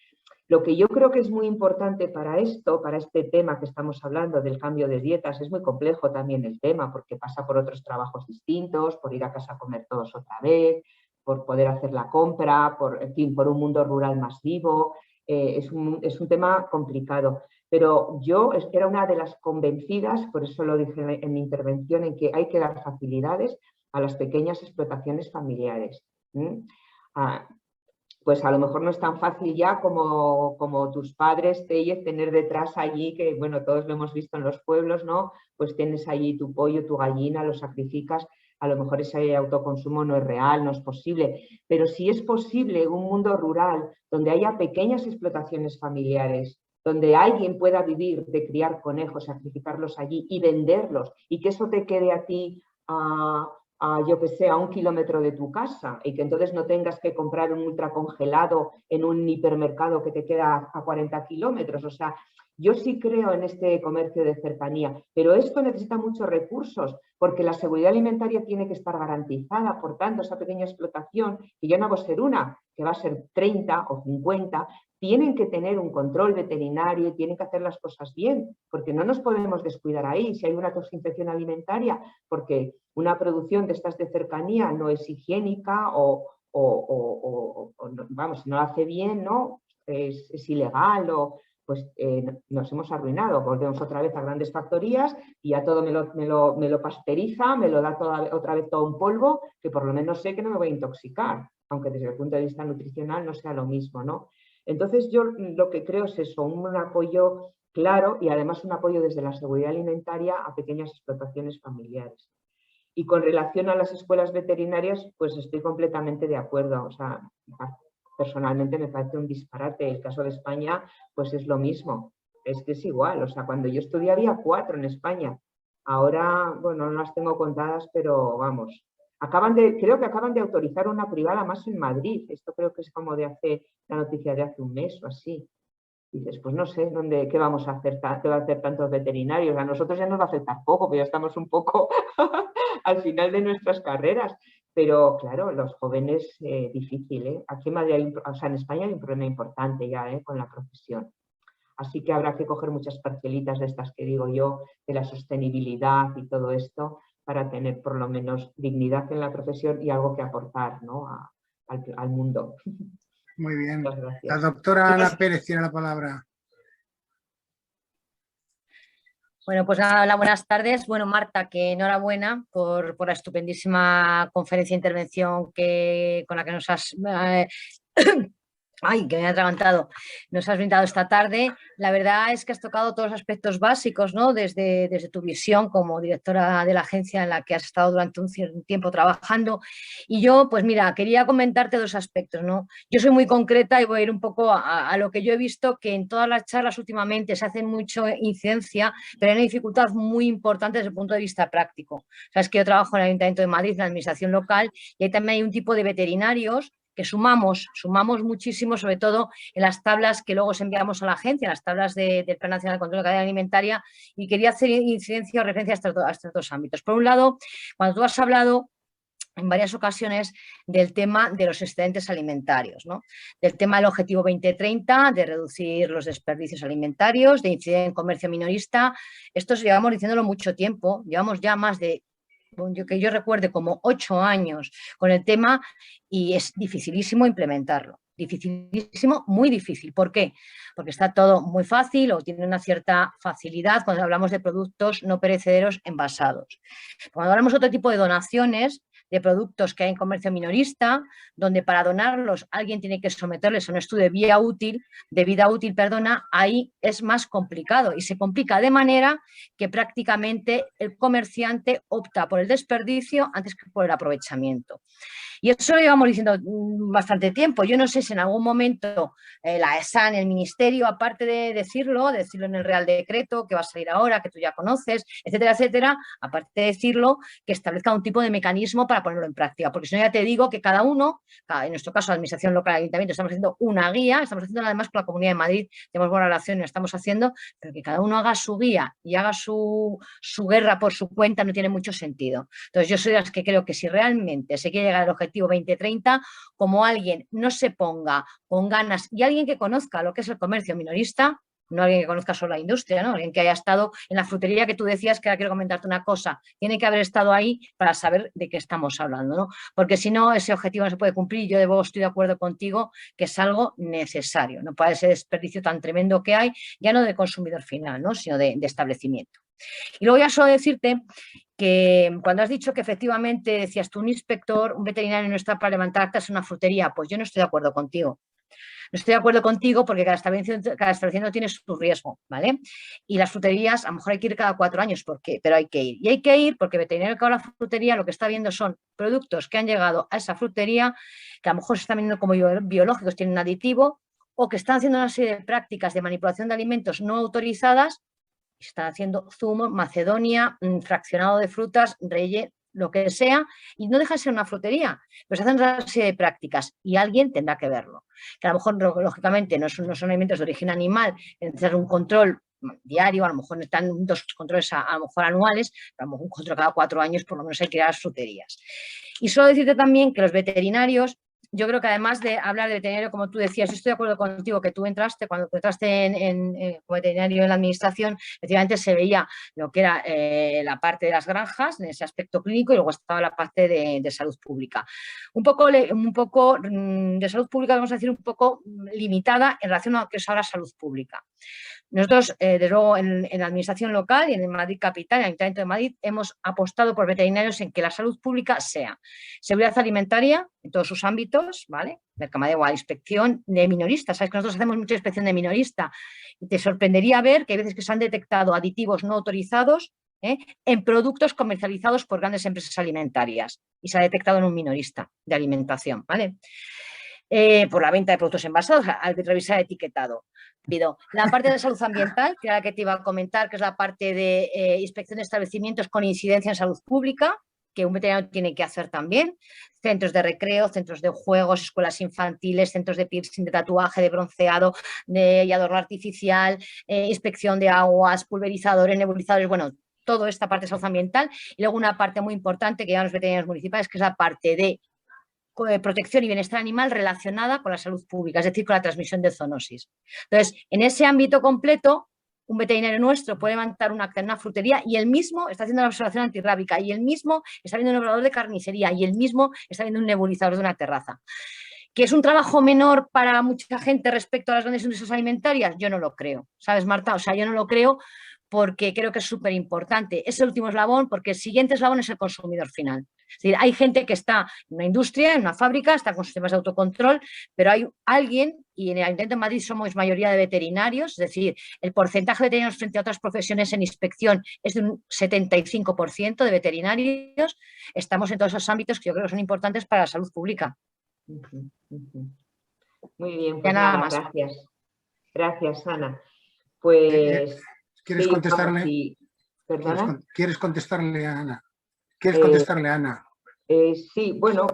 Lo que yo creo que es muy importante para esto, para este tema que estamos hablando del cambio de dietas, es muy complejo también el tema, porque pasa por otros trabajos distintos, por ir a casa a comer todos otra vez, por poder hacer la compra, en fin, por un mundo rural más vivo. Es un tema complicado. Pero yo era una de las convencidas, por eso lo dije en mi intervención, en que hay que dar facilidades a las pequeñas explotaciones familiares. Pues a lo mejor no es tan fácil ya como tus padres, Tellez, tener detrás allí, que bueno, todos lo hemos visto en los pueblos, ¿no? Pues tienes allí tu pollo, tu gallina, lo sacrificas, a lo mejor ese autoconsumo no es real, no es posible, pero sí es posible un mundo rural donde haya pequeñas explotaciones familiares, donde alguien pueda vivir de criar conejos, sacrificarlos allí y venderlos, y que eso te quede a ti yo que sé, a 1 kilómetro de tu casa y que entonces no tengas que comprar un ultracongelado en un hipermercado que te queda a 40 kilómetros. O sea, yo sí creo en este comercio de cercanía, pero esto necesita muchos recursos porque la seguridad alimentaria tiene que estar garantizada. Por tanto, esa pequeña explotación, que ya no va a ser una, que va a ser 30 o 50, tienen que tener un control veterinario y tienen que hacer las cosas bien, porque no nos podemos descuidar ahí si hay una toxinfección alimentaria, porque una producción de estas de cercanía no es higiénica o vamos, si no lo hace bien, ¿no? Es ilegal o pues nos hemos arruinado. Volvemos otra vez a grandes factorías y ya todo me lo pasteuriza, me lo da otra vez todo un polvo, que por lo menos sé que no me voy a intoxicar, aunque desde el punto de vista nutricional no sea lo mismo, ¿no? Entonces yo lo que creo es eso, un apoyo claro y además un apoyo desde la seguridad alimentaria a pequeñas explotaciones familiares. Y con relación a las escuelas veterinarias, pues estoy completamente de acuerdo. O sea, personalmente me parece un disparate. El caso de España, pues es lo mismo. Es que es igual. O sea, cuando yo estudié había 4 en España. Ahora, bueno, no las tengo contadas, pero vamos. Creo que acaban de autorizar una privada más en Madrid. Esto creo que es como la noticia de hace un mes o así. Y dices, pues no sé qué vamos a hacer, qué va a hacer tantos veterinarios. A nosotros ya nos va a afectar poco, porque ya estamos un poco al final de nuestras carreras. Pero claro, los jóvenes, difícil, ¿eh? Aquí en Madrid en España hay un problema importante ya, con la profesión. Así que habrá que coger muchas parcelitas de estas que digo yo, de la sostenibilidad y todo esto, para tener por lo menos dignidad en la profesión y algo que aportar, ¿no? al mundo. Muy bien. Muchas gracias. La doctora Ana Pérez tiene la palabra. Bueno, pues nada, hola, buenas tardes. Bueno, Marta, que enhorabuena por la estupendísima conferencia e intervención con la que nos has... Ay, que me he atragantado. Nos has brindado esta tarde. La verdad es que has tocado todos los aspectos básicos, ¿no? Desde tu visión como directora de la agencia en la que has estado durante un cierto tiempo trabajando. Y yo, pues mira, quería comentarte 2 aspectos, ¿no? Yo soy muy concreta y voy a ir un poco a lo que yo he visto, que en todas las charlas últimamente se hace mucho incidencia, pero hay una dificultad muy importante desde el punto de vista práctico. Sabes que yo trabajo en el Ayuntamiento de Madrid, en la administración local, y ahí también hay un tipo de veterinarios que sumamos muchísimo, sobre todo en las tablas que luego enviamos a la agencia, en las tablas del Plan Nacional de Control de Calidad Alimentaria, y quería hacer incidencia o referencia a estos 2 ámbitos. Por un lado, cuando tú has hablado en varias ocasiones del tema de los excedentes alimentarios, ¿no? Del tema del objetivo 2030, de reducir los desperdicios alimentarios, de incidir en comercio minorista. Esto llevamos diciéndolo mucho tiempo, llevamos ya más de, que yo recuerde, como 8 años con el tema, y es dificilísimo implementarlo. Dificilísimo, muy difícil. ¿Por qué? Porque está todo muy fácil o tiene una cierta facilidad cuando hablamos de productos no perecederos envasados. Cuando hablamos de otro tipo de donaciones, de productos que hay en comercio minorista, donde para donarlos alguien tiene que someterles a un estudio de vida útil, ahí es más complicado y se complica de manera que prácticamente el comerciante opta por el desperdicio antes que por el aprovechamiento. Y eso lo llevamos diciendo bastante tiempo. Yo no sé si en algún momento la ESAN, el Ministerio, aparte de decirlo en el Real Decreto que va a salir ahora, que tú ya conoces, etcétera, etcétera, aparte de decirlo, que establezca un tipo de mecanismo para ponerlo en práctica. Porque si no, ya te digo que cada uno, en nuestro caso la Administración Local, el Ayuntamiento, estamos haciendo una guía, estamos haciendo además con la Comunidad de Madrid, tenemos buena relación y lo estamos haciendo, pero que cada uno haga su guía y haga su guerra por su cuenta no tiene mucho sentido. Entonces yo soy de las que creo que si realmente se quiere llegar al objetivo 2030, como alguien no se ponga con ganas y alguien que conozca lo que es el comercio minorista, no alguien que conozca solo la industria, ¿no? Alguien que haya estado en la frutería que tú decías, que ahora quiero comentarte una cosa, tiene que haber estado ahí para saber de qué estamos hablando, ¿no? Porque si no, ese objetivo no se puede cumplir. Yo estoy de acuerdo contigo que es algo necesario, no puede ser desperdicio tan tremendo que hay, ya no de consumidor final, ¿no? Sino de establecimiento. Y luego ya solo decirte que cuando has dicho que efectivamente, decías tú, un inspector, un veterinario no está para levantar actas en una frutería, pues yo no estoy de acuerdo contigo. No estoy de acuerdo contigo porque cada establecimiento tiene su riesgo, ¿vale? Y las fruterías, a lo mejor hay que ir cada 4 años, pero hay que ir. Y hay que ir porque el veterinario que va a la frutería lo que está viendo son productos que han llegado a esa frutería, que a lo mejor se están vendiendo como biológicos, tienen un aditivo, o que están haciendo una serie de prácticas de manipulación de alimentos no autorizadas. Están haciendo zumo, macedonia, fraccionado de frutas, lo que sea, y no deja de ser una frutería, pero se hacen una serie de prácticas y alguien tendrá que verlo. Que a lo mejor, lógicamente, no son alimentos de origen animal, necesitan un control diario, a lo mejor están 2 controles a lo mejor anuales, pero a lo mejor un control cada 4 años por lo menos hay que ir a las fruterías. Y solo decirte también que los veterinarios, yo creo que además de hablar de veterinario, como tú decías, yo estoy de acuerdo contigo que tú entraste, cuando tú entraste como veterinario en la administración, efectivamente se veía lo que era la parte de las granjas, en ese aspecto clínico, y luego estaba la parte de salud pública. Un poco de salud pública, vamos a decir, un poco limitada en relación a lo que es ahora salud pública. Nosotros, desde luego, en la administración local y en Madrid Capital, en el Ayuntamiento de Madrid, hemos apostado por veterinarios en que la salud pública sea seguridad alimentaria en todos sus ámbitos, ¿vale? Mercamadeo, inspección de minoristas. Sabes que nosotros hacemos mucha inspección de minorista y te sorprendería ver que hay veces que se han detectado aditivos no autorizados en productos comercializados por grandes empresas alimentarias y se ha detectado en un minorista de alimentación, ¿vale? Por la venta de productos envasados, al revisar el etiquetado. La parte de salud ambiental, que era la que te iba a comentar, que es la parte de inspección de establecimientos con incidencia en salud pública, que un veterinario tiene que hacer también, centros de recreo, centros de juegos, escuelas infantiles, centros de piercing, de tatuaje, de bronceado, y adorno artificial, inspección de aguas, pulverizadores, nebulizadores, bueno, toda esta parte de salud ambiental. Y luego una parte muy importante que llevan los veterinarios municipales, que es la parte de protección y bienestar animal relacionada con la salud pública, es decir, con la transmisión de zoonosis. Entonces, en ese ámbito completo, un veterinario nuestro puede levantar un acta en una frutería y él mismo está haciendo la observación antirrábica, y él mismo está viendo un obrador de carnicería, y él mismo está viendo un nebulizador de una terraza. ¿Que es un trabajo menor para mucha gente respecto a las grandes industrias alimentarias? Yo no lo creo, ¿sabes, Marta? O sea, yo no lo creo, porque creo que es súper importante. Es el último eslabón, porque el siguiente eslabón es el consumidor final. Es decir, hay gente que está en una industria, en una fábrica, está con sistemas de autocontrol, pero hay alguien, y en el Ayuntamiento de Madrid somos mayoría de veterinarios, es decir, el porcentaje de veterinarios frente a otras profesiones en inspección es de un 75% de veterinarios. Estamos en todos esos ámbitos que yo creo que son importantes para la salud pública. Muy bien, pues nada más. Gracias. Gracias, Ana. Pues... ¿Quieres contestarle? Sí. ¿Perdona? ¿Quieres contestarle a Ana? ¿Quieres contestarle a Ana? Sí, bueno,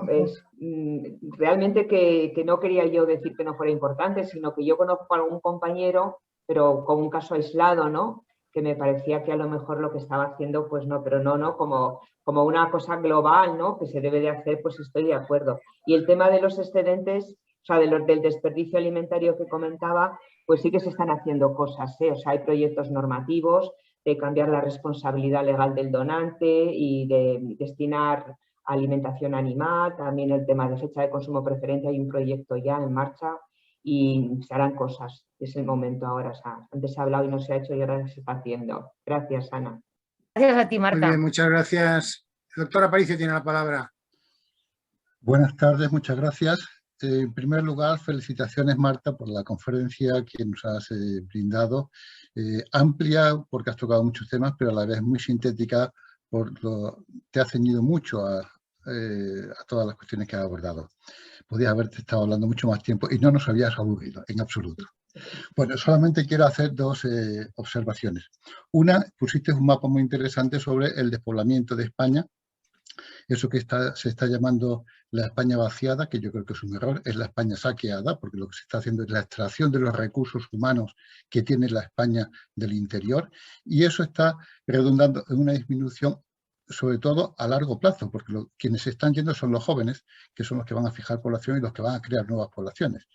realmente que no quería yo decir que no fuera importante, sino que yo conozco a algún compañero, pero con un caso aislado, ¿no? Que me parecía que a lo mejor lo que estaba haciendo, pues no, pero no, como una cosa global, ¿no? Que se debe de hacer, pues estoy de acuerdo. Y el tema de los excedentes, o sea, del desperdicio alimentario que comentaba, pues sí que se están haciendo cosas, ¿eh? O sea, hay proyectos normativos de cambiar la responsabilidad legal del donante y de destinar alimentación animal, también el tema de fecha de consumo preferente, hay un proyecto ya en marcha y se harán cosas, es el momento ahora, o sea, antes se ha hablado y no se ha hecho y ahora se está haciendo. Gracias, Ana. Gracias a ti, Marta. Muy bien, muchas gracias. El doctor Aparicio tiene la palabra. Buenas tardes, muchas gracias. En primer lugar, felicitaciones, Marta, por la conferencia que nos has brindado. Amplia, porque has tocado muchos temas, pero a la vez muy sintética, te has ceñido mucho a todas las cuestiones que has abordado. Podías haberte estado hablando mucho más tiempo y no nos habías aburrido, en absoluto. Bueno, solamente quiero hacer 2 observaciones. Una, pusiste un mapa muy interesante sobre el despoblamiento de España. Eso que se está llamando la España vaciada, que yo creo que es un error, es la España saqueada, porque lo que se está haciendo es la extracción de los recursos humanos que tiene la España del interior, y eso está redundando en una disminución, sobre todo a largo plazo, porque quienes se están yendo son los jóvenes, que son los que van a fijar población y los que van a crear nuevas poblaciones.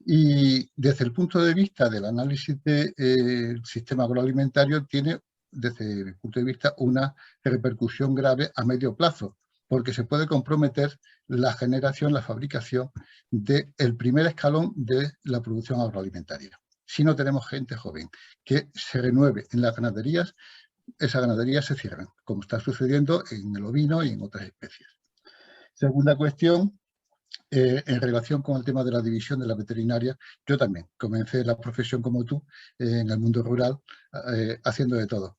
Y desde el punto de vista del análisis del sistema agroalimentario, tiene, desde mi punto de vista, una repercusión grave a medio plazo, porque se puede comprometer la generación, la fabricación del primer escalón de la producción agroalimentaria. Si no tenemos gente joven que se renueve en las ganaderías, esas ganaderías se cierran, como está sucediendo en el ovino y en otras especies. Segunda cuestión, en relación con el tema de la división de la veterinaria, yo también comencé la profesión como tú, en el mundo rural, haciendo de todo.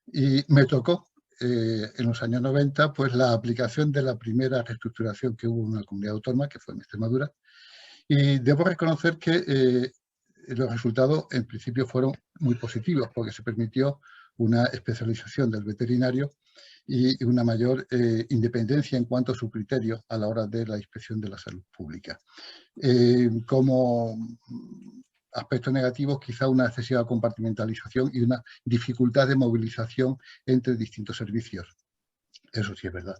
Y me tocó, en los años 90, pues la aplicación de la primera reestructuración que hubo en una comunidad autónoma, que fue en Extremadura, y debo reconocer que los resultados en principio fueron muy positivos, porque se permitió una especialización del veterinario y una mayor independencia en cuanto a su criterio a la hora de la inspección de la salud pública. Como aspectos negativos, quizá una excesiva compartimentalización y una dificultad de movilización entre distintos servicios. Eso sí es verdad.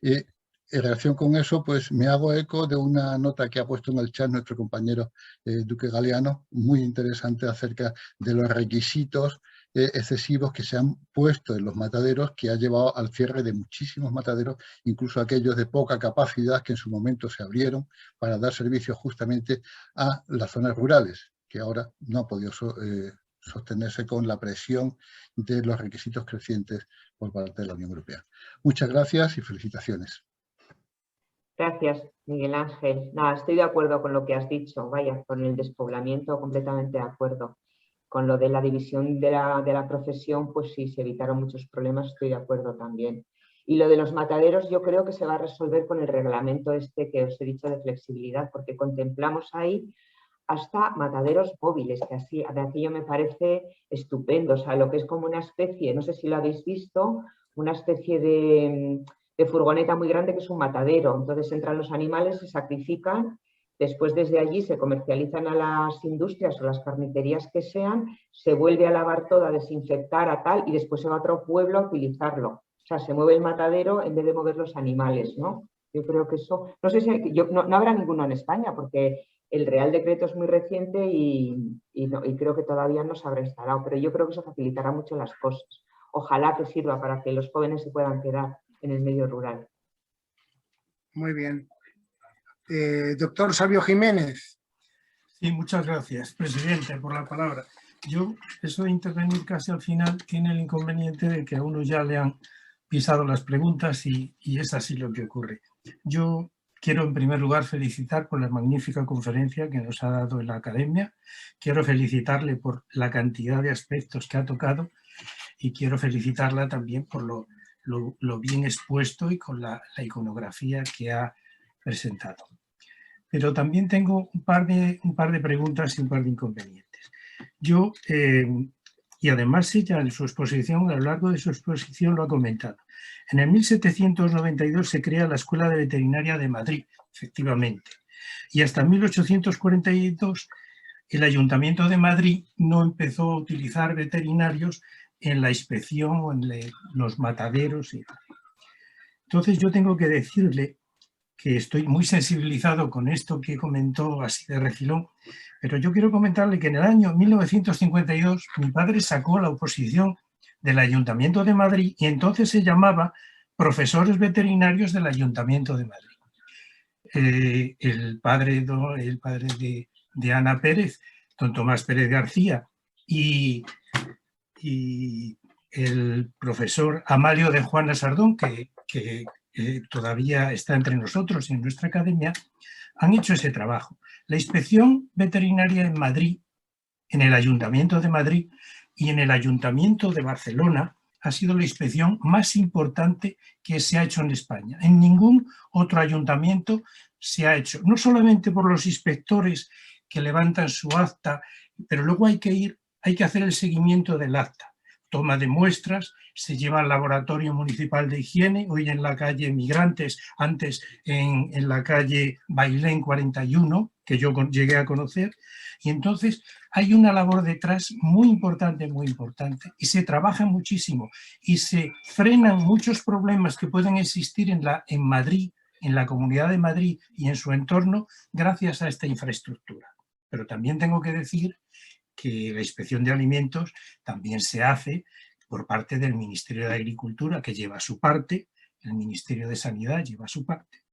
En relación con eso, pues me hago eco de una nota que ha puesto en el chat nuestro compañero Duque Galeano, muy interesante acerca de los requisitos excesivos que se han puesto en los mataderos, que ha llevado al cierre de muchísimos mataderos, incluso aquellos de poca capacidad que en su momento se abrieron para dar servicio justamente a las zonas rurales, que ahora no ha podido sostenerse con la presión de los requisitos crecientes por parte de la Unión Europea. Muchas gracias y felicitaciones. Gracias, Miguel Ángel. Nada, estoy de acuerdo con lo que has dicho, vaya, con el despoblamiento completamente de acuerdo. Con lo de la división de la profesión, pues sí, se evitaron muchos problemas, estoy de acuerdo también. Y lo de los mataderos yo creo que se va a resolver con el reglamento este que os he dicho de flexibilidad, porque contemplamos ahí hasta mataderos móviles, que así, de aquello me parece estupendo, o sea, lo que es como una especie, no sé si lo habéis visto, una especie de furgoneta muy grande que es un matadero. Entonces entran los animales, se sacrifican, después desde allí se comercializan a las industrias o las carnicerías que sean, se vuelve a lavar todo, a desinfectar, a tal, y después se va a otro pueblo a utilizarlo. O sea, se mueve el matadero en vez de mover los animales, ¿no? Yo creo que eso, no sé si no habrá ninguno en España, porque el Real Decreto es muy reciente y creo que todavía no se habrá instalado, pero yo creo que eso facilitará mucho las cosas. Ojalá que sirva para que los jóvenes se puedan quedar en el medio rural. Muy bien. Doctor Sabio Jiménez. Sí, muchas gracias, presidente, por la palabra. Yo, eso de intervenir casi al final tiene el inconveniente de que a uno ya le han pisado las preguntas y es así lo que ocurre. Yo quiero en primer lugar felicitar por la magnífica conferencia que nos ha dado en la Academia. Quiero felicitarle por la cantidad de aspectos que ha tocado y quiero felicitarla también por lo bien expuesto y con la iconografía que ha presentado. Pero también tengo un par de preguntas y un par de inconvenientes. Yo, y además ella en su exposición, a lo largo de su exposición lo ha comentado. En el 1792 se crea la Escuela de Veterinaria de Madrid, efectivamente. Y hasta 1842 el Ayuntamiento de Madrid no empezó a utilizar veterinarios en la inspección o en los mataderos. Entonces yo tengo que decirle que estoy muy sensibilizado con esto que comentó así de refilón, pero yo quiero comentarle que en el año 1952 mi padre sacó la oposición del Ayuntamiento de Madrid y entonces se llamaba Profesores Veterinarios del Ayuntamiento de Madrid. El padre de Ana Pérez, don Tomás Pérez García, y el profesor Amalio de Juana Sardón, que todavía está entre nosotros en nuestra academia, han hecho ese trabajo. La inspección veterinaria en Madrid, en el Ayuntamiento de Madrid y en el Ayuntamiento de Barcelona, ha sido la inspección más importante que se ha hecho en España. En ningún otro ayuntamiento se ha hecho, no solamente por los inspectores que levantan su acta, pero luego hay que hacer el seguimiento del acta. Toma de muestras, se lleva al laboratorio municipal de higiene, hoy en la calle Migrantes, antes en la calle Bailén 41, que yo llegué a conocer, y entonces hay una labor detrás muy importante, y se trabaja muchísimo, y se frenan muchos problemas que pueden existir en Madrid, en la Comunidad de Madrid y en su entorno, gracias a esta infraestructura. Pero también tengo que decir que la inspección de alimentos también se hace por parte del Ministerio de Agricultura, que lleva su parte, el Ministerio de Sanidad lleva su parte,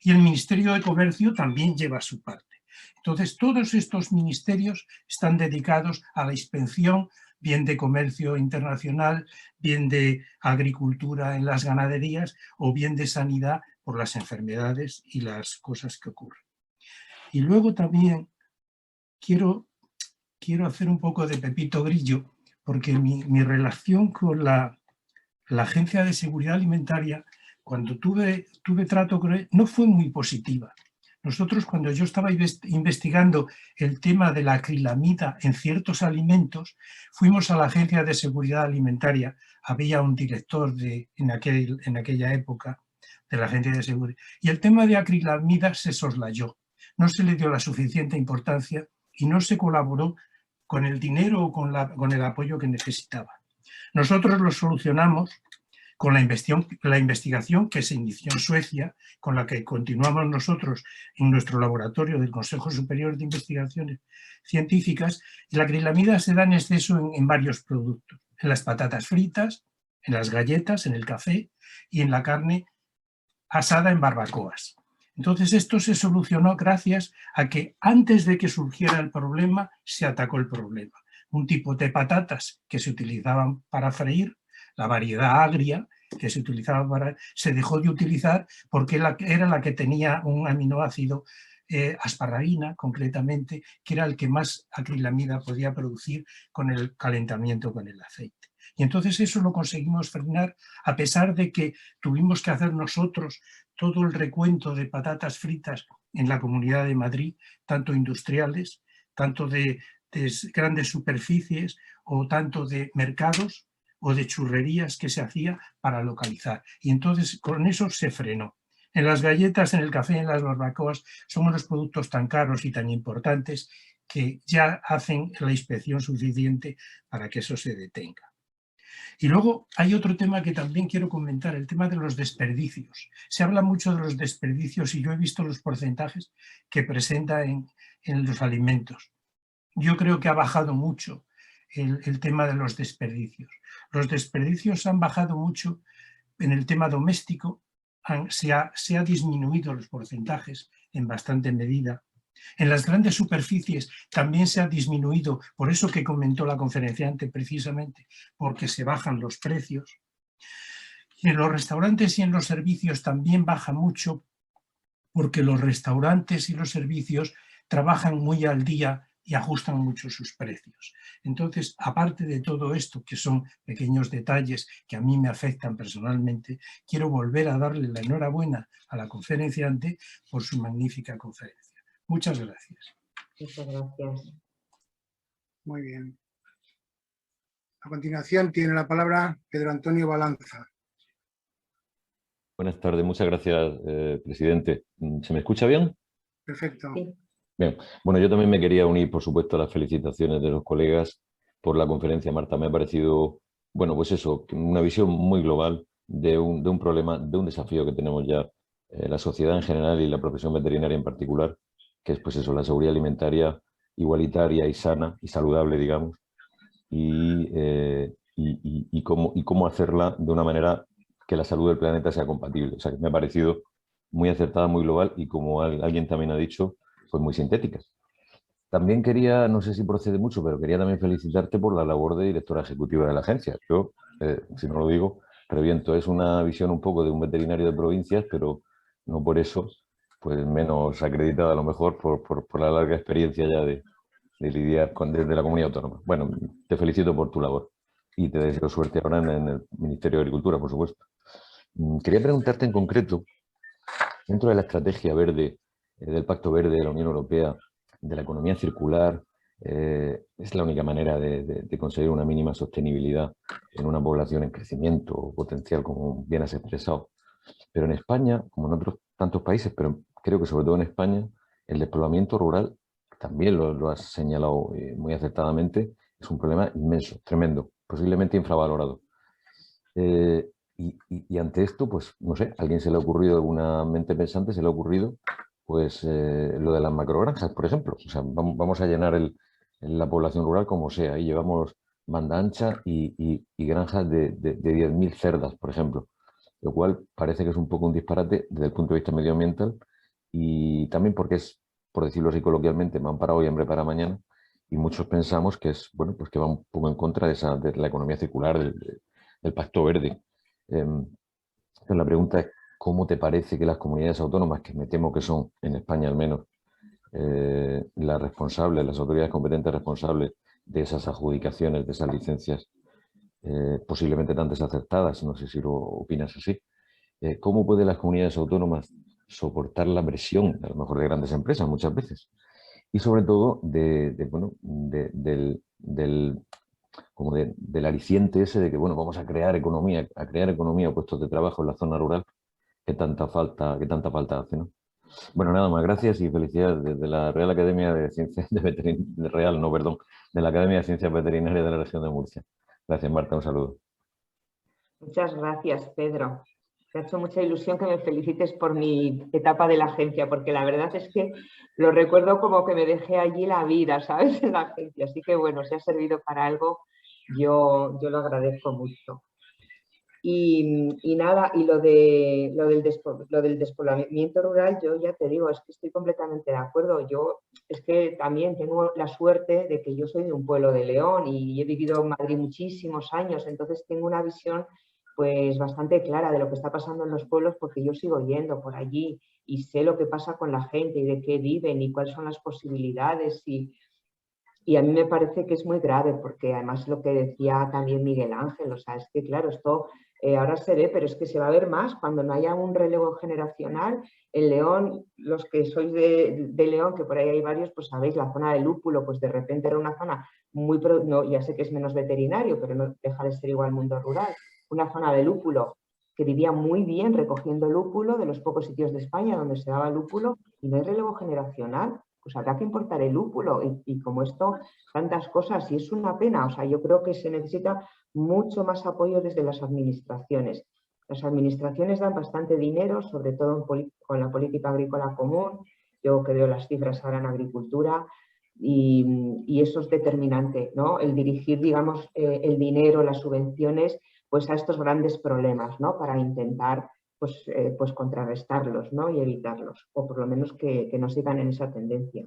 y el Ministerio de Comercio también lleva su parte. Entonces, todos estos ministerios están dedicados a la inspección, bien de comercio internacional, bien de agricultura en las ganaderías, o bien de sanidad por las enfermedades y las cosas que ocurren. Y luego también quiero hacer un poco de Pepito Grillo, porque mi relación con la Agencia de Seguridad Alimentaria, cuando tuve trato con él, no fue muy positiva. Nosotros, cuando yo estaba investigando el tema de la acrilamida en ciertos alimentos, fuimos a la Agencia de Seguridad Alimentaria. Había un director en aquella época de la Agencia de Seguridad. Y el tema de acrilamida se soslayó. No se le dio la suficiente importancia y no se colaboró con el dinero o con el apoyo que necesitaba. Nosotros lo solucionamos con la investigación que se inició en Suecia, con la que continuamos nosotros en nuestro laboratorio del Consejo Superior de Investigaciones Científicas. Y la acrilamida se da en exceso en varios productos, en las patatas fritas, en las galletas, en el café y en la carne asada en barbacoas. Entonces esto se solucionó gracias a que antes de que surgiera el problema se atacó el problema. Un tipo de patatas que se utilizaban para freír, la variedad agria que se utilizaba se dejó de utilizar porque era la que tenía un aminoácido asparagina, concretamente, que era el que más acrilamida podía producir con el calentamiento con el aceite. Y entonces eso lo conseguimos frenar, a pesar de que tuvimos que hacer nosotros todo el recuento de patatas fritas en la Comunidad de Madrid, tanto industriales, tanto de grandes superficies o tanto de mercados o de churrerías que se hacía para localizar. Y entonces con eso se frenó. En las galletas, en el café, en las barbacoas, son unos productos tan caros y tan importantes que ya hacen la inspección suficiente para que eso se detenga. Y luego hay otro tema que también quiero comentar, el tema de los desperdicios. Se habla mucho de los desperdicios y yo he visto los porcentajes que presenta en los alimentos. Yo creo que ha bajado mucho el tema de los desperdicios. Los desperdicios han bajado mucho en el tema doméstico, se ha disminuido los porcentajes en bastante medida. En las grandes superficies también se ha disminuido, por eso que comentó la conferenciante precisamente, porque se bajan los precios. Y en los restaurantes y en los servicios también baja mucho, porque los restaurantes y los servicios trabajan muy al día y ajustan mucho sus precios. Entonces, aparte de todo esto, que son pequeños detalles que a mí me afectan personalmente, quiero volver a darle la enhorabuena a la conferenciante por su magnífica conferencia. Muchas gracias. Muchas gracias. Muy bien. A continuación tiene la palabra Pedro Antonio Balanza. Buenas tardes, muchas gracias, presidente. ¿Se me escucha bien? Perfecto. Sí. Bien, bueno, yo también me quería unir, por supuesto, a las felicitaciones de los colegas por la conferencia. Marta, me ha parecido, bueno, pues eso, una visión muy global de un problema, de un desafío que tenemos ya la sociedad en general y la profesión veterinaria en particular, que es pues eso, la seguridad alimentaria igualitaria y sana y saludable, digamos, y cómo hacerla de una manera que la salud del planeta sea compatible. O sea, que me ha parecido muy acertada, muy global y, como alguien también ha dicho, pues muy sintéticas. También quería, no sé si procede mucho, pero quería también felicitarte por la labor de directora ejecutiva de la agencia. Yo, si no lo digo, reviento. Es una visión un poco de un veterinario de provincias, pero no por eso pues menos acreditada a lo mejor por la larga experiencia ya de lidiar desde la comunidad autónoma. Bueno, te felicito por tu labor y te deseo suerte ahora en el Ministerio de Agricultura, por supuesto. Quería preguntarte en concreto, dentro de la estrategia verde, del Pacto Verde de la Unión Europea, de la economía circular, es la única manera de conseguir una mínima sostenibilidad en una población en crecimiento potencial, como bien has expresado. Pero en España, como en otros tantos países, pero creo que sobre todo en España, el despoblamiento rural, también lo has señalado muy acertadamente, es un problema inmenso, tremendo, posiblemente infravalorado. Y ante esto, pues no sé, a alguien se le ha ocurrido, alguna mente pensante se le ha ocurrido, pues lo de las macrogranjas, por ejemplo. O sea, vamos a llenar la población rural como sea, y llevamos banda ancha y granjas de 10.000 cerdas, por ejemplo. Lo cual parece que es un poco un disparate desde el punto de vista medioambiental y también porque es, por decirlo así coloquialmente, pan para hoy, hambre para mañana, y muchos pensamos que es, bueno, pues que va un poco en contra de la economía circular, del Pacto Verde. Entonces la pregunta es, ¿cómo te parece que las comunidades autónomas, que me temo que son, en España al menos, las responsables, las autoridades competentes responsables de esas adjudicaciones, de esas licencias, posiblemente tan desacertadas, no sé si lo opinas así, ¿cómo pueden las comunidades autónomas soportar la presión, a lo mejor de grandes empresas muchas veces. Y sobre todo como del aliciente ese de que, bueno, vamos a crear economía o puestos de trabajo en la zona rural que tanta falta hace, ¿no? Bueno, nada más, gracias y felicidades desde la Real Academia de Ciencias de la Academia de Ciencias Veterinarias de la región de Murcia. Gracias, Marta, un saludo. Muchas gracias, Pedro. Me ha hecho mucha ilusión que me felicites por mi etapa de la agencia, porque la verdad es que lo recuerdo como que me dejé allí la vida, ¿sabes? En la agencia. Así que bueno, si ha servido para algo, yo lo agradezco mucho. Y nada, y lo del despoblamiento rural, yo ya te digo, es que estoy completamente de acuerdo. Yo es que también tengo la suerte de que yo soy de un pueblo de León y he vivido en Madrid muchísimos años, entonces tengo una visión pues bastante clara de lo que está pasando en los pueblos porque yo sigo yendo por allí y sé lo que pasa con la gente y de qué viven y cuáles son las posibilidades y a mí me parece que es muy grave porque además lo que decía también Miguel Ángel, o sea, es que claro, esto ahora se ve, pero es que se va a ver más cuando no haya un relevo generacional. En León, los que sois de León, que por ahí hay varios, pues sabéis, la zona de lúpulo, pues de repente era una zona muy, no, ya sé que es menos veterinario, pero no deja de ser igual mundo rural, una zona de lúpulo que vivía muy bien recogiendo lúpulo de los pocos sitios de España donde se daba lúpulo y no hay relevo generacional. Pues habrá que importar el lúpulo y como esto, tantas cosas, y es una pena, o sea, yo creo que se necesita mucho más apoyo desde las administraciones. Las administraciones dan bastante dinero, sobre todo con la política agrícola común, yo que veo las cifras ahora en agricultura, y eso es determinante, ¿no? El dirigir, digamos, el dinero, las subvenciones, pues a estos grandes problemas, ¿no? Para intentar pues contrarrestarlos, ¿no? Y evitarlos, o por lo menos que no sigan en esa tendencia.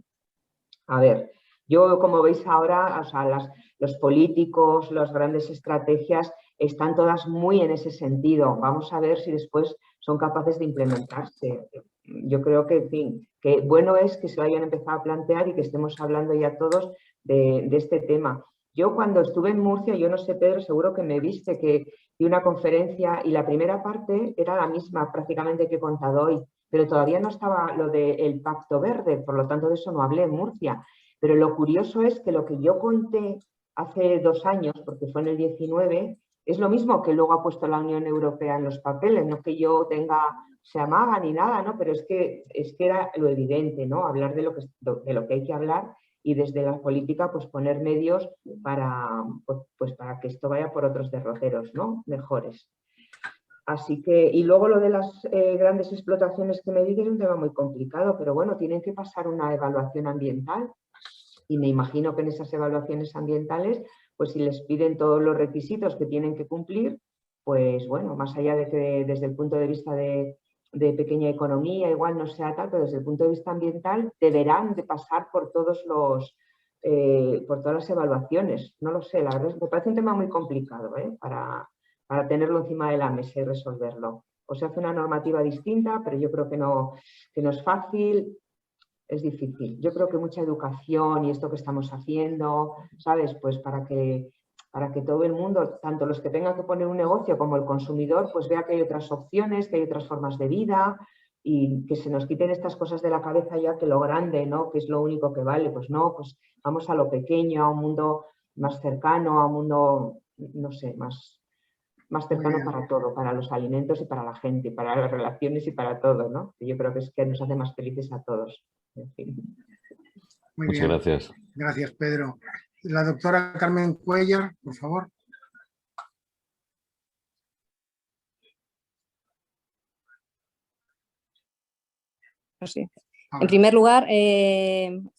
A ver, yo como veis ahora, o sea, los políticos, las grandes estrategias están todas muy en ese sentido. Vamos a ver si después son capaces de implementarse. Yo creo que, en fin, que bueno es que se lo hayan empezado a plantear y que estemos hablando ya todos de este tema. Yo cuando estuve en Murcia, yo no sé, Pedro, seguro que me viste que di una conferencia y la primera parte era la misma prácticamente que he contado hoy, pero todavía no estaba lo del Pacto Verde, por lo tanto de eso no hablé en Murcia. Pero lo curioso es que lo que yo conté hace 2 años, porque fue en el 19, es lo mismo que luego ha puesto la Unión Europea en los papeles, no que yo se amaga ni nada, ¿no? Pero es que era lo evidente, ¿no? Hablar de lo que hay que hablar y desde la política pues poner medios para que esto vaya por otros derroteros, ¿no? Mejores. Así que, y luego lo de las grandes explotaciones que me dices es un tema muy complicado, pero bueno, tienen que pasar una evaluación ambiental y me imagino que en esas evaluaciones ambientales, pues si les piden todos los requisitos que tienen que cumplir, pues bueno, más allá de que desde el punto de vista de pequeña economía igual no sea tal, pero desde el punto de vista ambiental deberán de pasar por por todas las evaluaciones. No lo sé, la verdad me parece un tema muy complicado para tenerlo encima de la mesa y resolverlo. O se hace una normativa distinta, pero yo creo que no es fácil, es difícil. Yo creo que mucha educación y esto que estamos haciendo, ¿sabes? Pues para que todo el mundo, tanto los que tengan que poner un negocio como el consumidor, pues vea que hay otras opciones, que hay otras formas de vida y que se nos quiten estas cosas de la cabeza ya que lo grande, ¿no? Que es lo único que vale. Pues no, pues vamos a lo pequeño, a un mundo más cercano, a un mundo, no sé, más cercano para todo, para los alimentos y para la gente, para las relaciones y para todo, ¿no? Yo creo que es que nos hace más felices a todos. En fin. Muy Muchas bien. gracias. Gracias, Pedro. La doctora Carmen Cuellar, por favor. Sí. En primer lugar,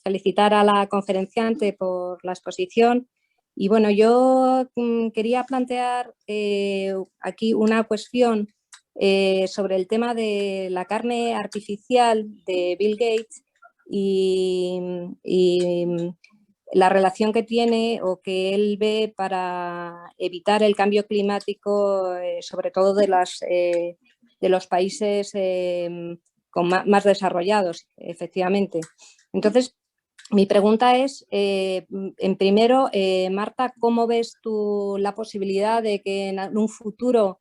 felicitar a la conferenciante por la exposición. Y bueno, yo quería plantear aquí una cuestión sobre el tema de la carne artificial de Bill Gates y la relación que tiene o que él ve para evitar el cambio climático, sobre todo de los países más desarrollados, efectivamente. Entonces, mi pregunta es, en primero, Marta, ¿cómo ves tú la posibilidad de que en un futuro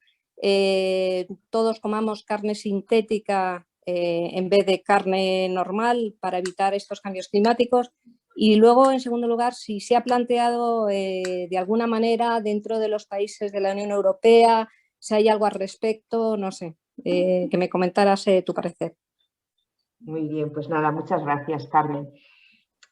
todos comamos carne sintética en vez de carne normal para evitar estos cambios climáticos. Y luego, en segundo lugar, si se ha planteado de alguna manera dentro de los países de la Unión Europea, si hay algo al respecto, no sé, que me comentaras tu parecer. Muy bien, pues nada, muchas gracias, Carmen.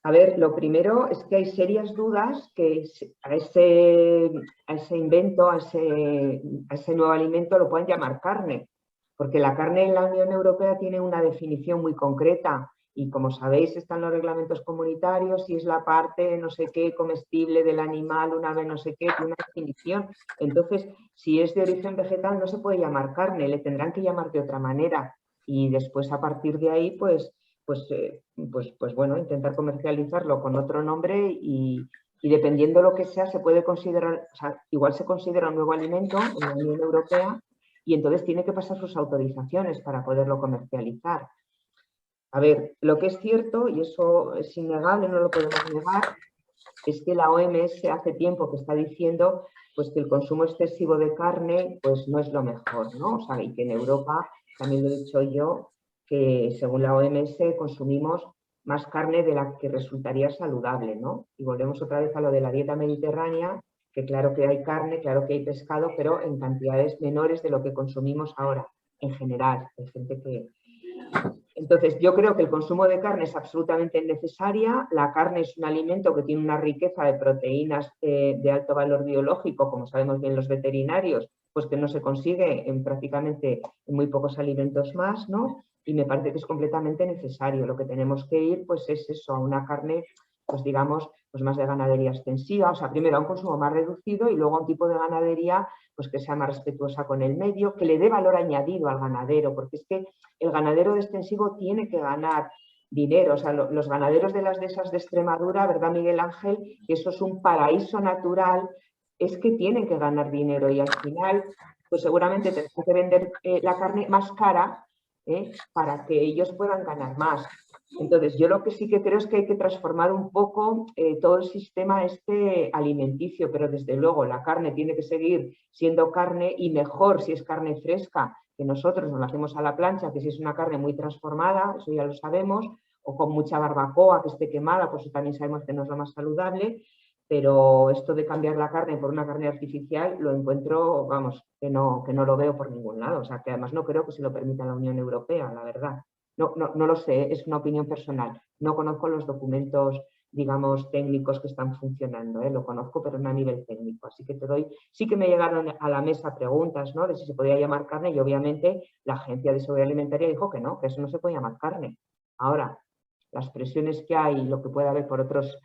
A ver, lo primero es que hay serias dudas que a ese invento, a ese nuevo alimento lo pueden llamar carne, porque la carne en la Unión Europea tiene una definición muy concreta y, como sabéis, están los reglamentos comunitarios y es la parte no sé qué comestible del animal, una vez no sé qué, tiene una definición. Entonces, si es de origen vegetal no se puede llamar carne, le tendrán que llamar de otra manera y después a partir de ahí pues bueno, intentar comercializarlo con otro nombre y dependiendo lo que sea, se puede considerar, o sea, igual se considera un nuevo alimento en la Unión Europea y entonces tiene que pasar sus autorizaciones para poderlo comercializar. A ver, lo que es cierto, y eso es innegable, no lo podemos negar, es que la OMS hace tiempo que está diciendo pues, que el consumo excesivo de carne pues, no es lo mejor, ¿no? O sea, y que en Europa, también lo he dicho yo, que según la OMS consumimos más carne de la que resultaría saludable, ¿no? Y volvemos otra vez a lo de la dieta mediterránea, que claro que hay carne, claro que hay pescado, pero en cantidades menores de lo que consumimos ahora, en general. Hay gente que... Entonces, yo creo que el consumo de carne es absolutamente necesaria. La carne es un alimento que tiene una riqueza de proteínas de alto valor biológico, como sabemos bien los veterinarios, pues que no se consigue en prácticamente en muy pocos alimentos más, ¿no? Y me parece que es completamente necesario. Lo que tenemos que ir, pues es eso, a una carne, pues digamos, pues más de ganadería extensiva, o sea, primero a un consumo más reducido y luego a un tipo de ganadería pues que sea más respetuosa con el medio, que le dé valor añadido al ganadero, porque es que el ganadero de extensivo tiene que ganar dinero, o sea, los ganaderos de las dehesas de Extremadura, ¿verdad, Miguel Ángel? Que eso es un paraíso natural, es que tienen que ganar dinero y al final, pues seguramente tendrán que vender la carne más cara para que ellos puedan ganar más. Entonces, yo lo que sí que creo es que hay que transformar un poco todo el sistema alimenticio, pero desde luego la carne tiene que seguir siendo carne y mejor si es carne fresca, que nosotros nos la hacemos a la plancha, que si es una carne muy transformada, eso ya lo sabemos, o con mucha barbacoa que esté quemada, pues también sabemos que no es lo más saludable, pero esto de cambiar la carne por una carne artificial lo encuentro, vamos, que no lo veo por ningún lado, o sea, que además no creo que se lo permita la Unión Europea, la verdad. No lo sé, es una opinión personal. No conozco los documentos, digamos, técnicos que están funcionando, lo conozco, pero no a nivel técnico. Así que sí que me llegaron a la mesa preguntas, ¿no? De si se podía llamar carne y obviamente la Agencia de Seguridad Alimentaria dijo que no, que eso no se puede llamar carne. Ahora, las presiones que hay y lo que puede haber por otros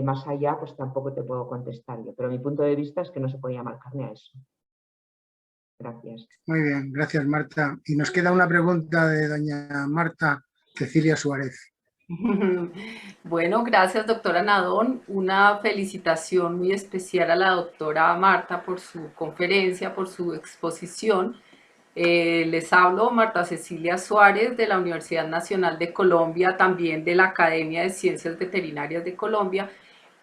más allá, pues tampoco te puedo contestar yo. Pero mi punto de vista es que no se puede llamar carne a eso. Gracias. Muy bien, gracias Marta. Y nos queda una pregunta de doña Marta Cecilia Suárez. Bueno, gracias doctora Nadón. Una felicitación muy especial a la doctora Marta por su conferencia, por su exposición. Les hablo Marta Cecilia Suárez de la Universidad Nacional de Colombia, también de la Academia de Ciencias Veterinarias de Colombia,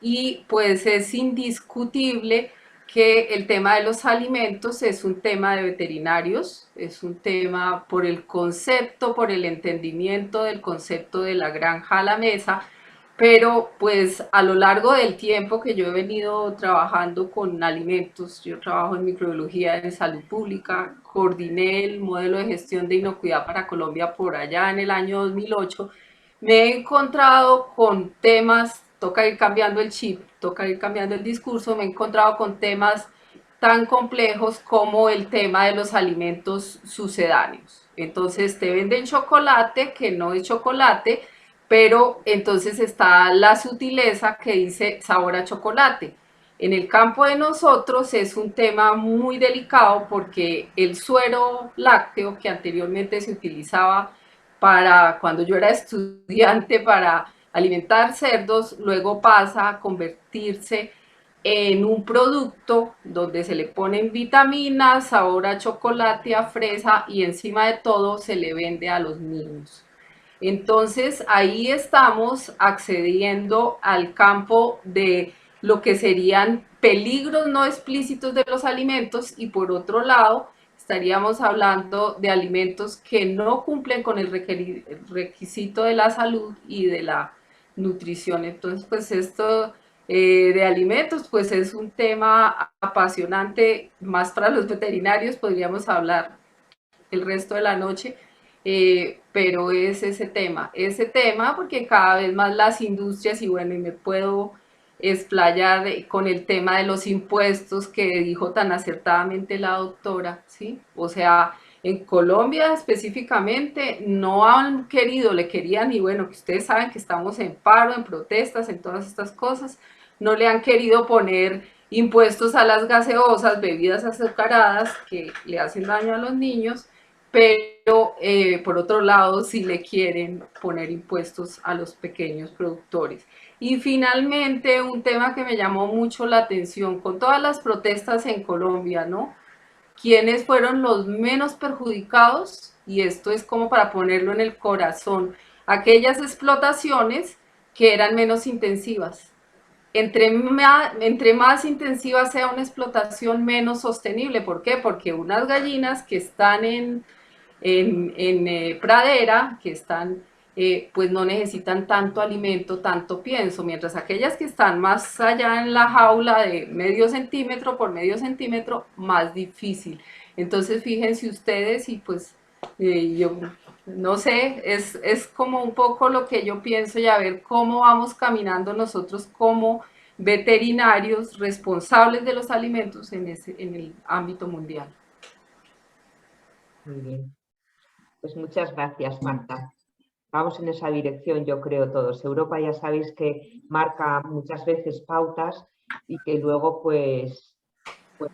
y pues es indiscutible que el tema de los alimentos es un tema de veterinarios, es un tema por el concepto, por el entendimiento del concepto de la granja a la mesa, pero pues a lo largo del tiempo que yo he venido trabajando con alimentos, yo trabajo en microbiología en salud pública, coordiné el modelo de gestión de inocuidad para Colombia por allá en el año 2008, me he encontrado con temas, toca ir cambiando el chip, toca ir cambiando el discurso, me he encontrado con temas tan complejos como el tema de los alimentos sucedáneos. Entonces te venden chocolate que no es chocolate, pero entonces está la sutileza que dice sabor a chocolate. En el campo de nosotros es un tema muy delicado porque el suero lácteo que anteriormente se utilizaba para cuando yo era estudiante para alimentar cerdos, luego pasa a convertirse en un producto donde se le ponen vitaminas, sabor a chocolate, a fresa y encima de todo se le vende a los niños. Entonces ahí estamos accediendo al campo de lo que serían peligros no explícitos de los alimentos y por otro lado estaríamos hablando de alimentos que no cumplen con el requisito de la salud y de la nutrición. Entonces, pues esto de alimentos, pues es un tema apasionante, más para los veterinarios, podríamos hablar el resto de la noche, pero es ese tema porque cada vez más las industrias, y bueno, y me puedo explayar con el tema de los impuestos que dijo tan acertadamente la doctora, ¿sí? O sea, en Colombia específicamente no han querido, le querían, y bueno, que ustedes saben que estamos en paro, en protestas, en todas estas cosas, no le han querido poner impuestos a las gaseosas, bebidas azucaradas que le hacen daño a los niños, pero por otro lado sí le quieren poner impuestos a los pequeños productores. Y finalmente, un tema que me llamó mucho la atención, con todas las protestas en Colombia, ¿no? ¿Quiénes fueron los menos perjudicados? Y esto es como para ponerlo en el corazón, aquellas explotaciones que eran menos intensivas. Entre más intensiva sea una explotación, menos sostenible. ¿Por qué? Porque unas gallinas que están en pradera, que están, pues no necesitan tanto alimento, tanto pienso, mientras aquellas que están más allá en la jaula de medio centímetro por medio centímetro, más difícil. Entonces fíjense ustedes, y pues yo no sé, es como un poco lo que yo pienso, y a ver cómo vamos caminando nosotros como veterinarios responsables de los alimentos en el ámbito mundial. Muy bien. Pues muchas gracias, Marta. Vamos en esa dirección, yo creo, todos. Europa ya sabéis que marca muchas veces pautas y que luego pues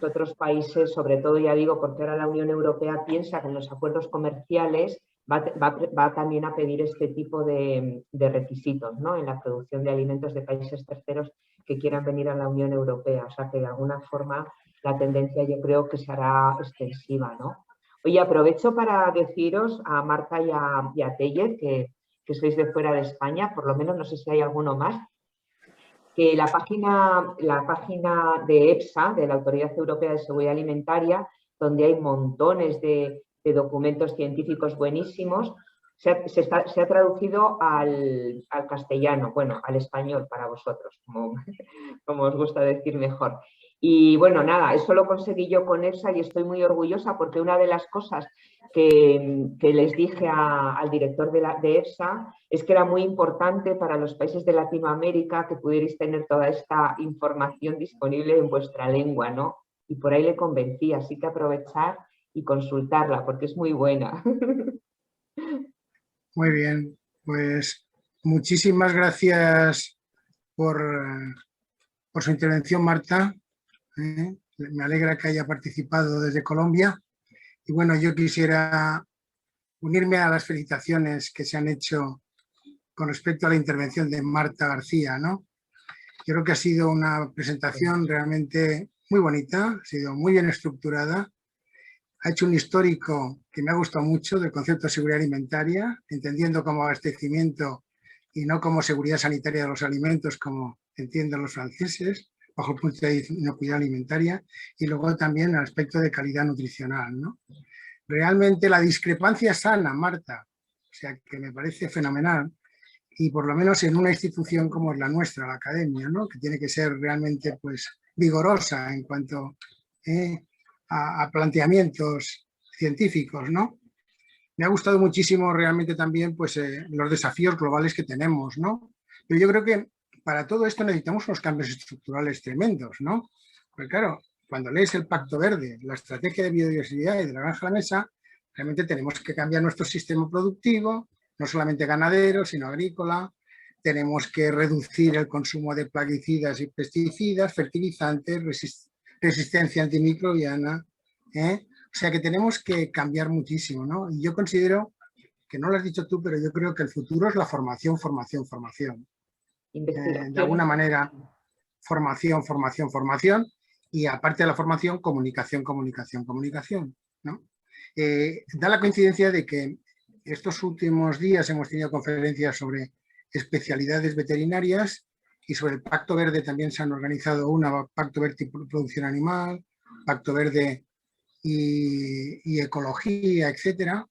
otros países, sobre todo ya digo, porque ahora la Unión Europea piensa que en los acuerdos comerciales va también a pedir este tipo de requisitos, ¿no? En la producción de alimentos de países terceros que quieran venir a la Unión Europea. O sea que de alguna forma la tendencia yo creo que será extensiva, ¿no? Oye, aprovecho para deciros a Marta y a Teller, que sois de fuera de España, por lo menos no sé si hay alguno más, que la página de EFSA, de la Autoridad Europea de Seguridad Alimentaria, donde hay montones de documentos científicos buenísimos, se ha traducido al castellano, bueno, al español para vosotros, como os gusta decir mejor. Y bueno, nada, eso lo conseguí yo con EFSA y estoy muy orgullosa porque una de las cosas que les dije al director de EFSA es que era muy importante para los países de Latinoamérica que pudierais tener toda esta información disponible en vuestra lengua, ¿no? Y por ahí le convencí, así que aprovechar y consultarla porque es muy buena. Muy bien, pues muchísimas gracias por su intervención, Marta. Me alegra que haya participado desde Colombia. Y bueno, yo quisiera unirme a las felicitaciones que se han hecho con respecto a la intervención de Marta García, ¿no? Yo creo que ha sido una presentación realmente muy bonita, ha sido muy bien estructurada. Ha hecho un histórico que me ha gustado mucho del concepto de seguridad alimentaria, entendiendo como abastecimiento y no como seguridad sanitaria de los alimentos, como entienden los franceses, bajo el punto de vista de inocuidad alimentaria, y luego también el aspecto de calidad nutricional, ¿no? Realmente la discrepancia sana, Marta, o sea, que me parece fenomenal, y por lo menos en una institución como es la nuestra, la academia, ¿no? Que tiene que ser realmente pues, vigorosa en cuanto a planteamientos científicos, ¿no? Me ha gustado muchísimo realmente también pues, los desafíos globales que tenemos, ¿no? Pero yo creo que para todo esto necesitamos unos cambios estructurales tremendos, ¿no? Porque claro, cuando lees el Pacto Verde, la estrategia de biodiversidad y de la granja a la mesa, realmente tenemos que cambiar nuestro sistema productivo, no solamente ganadero, sino agrícola. Tenemos que reducir el consumo de plaguicidas y pesticidas, fertilizantes, resistencia antimicrobiana. O sea que tenemos que cambiar muchísimo, ¿no? Y yo considero, que no lo has dicho tú, pero yo creo que el futuro es la formación, formación, formación. De alguna manera, formación, formación, formación, y aparte de la formación, comunicación, comunicación, comunicación, ¿no? Da la coincidencia de que estos últimos días hemos tenido conferencias sobre especialidades veterinarias y sobre el Pacto Verde también se han organizado una, Pacto Verde y Producción Animal, Pacto Verde y ecología, etcétera.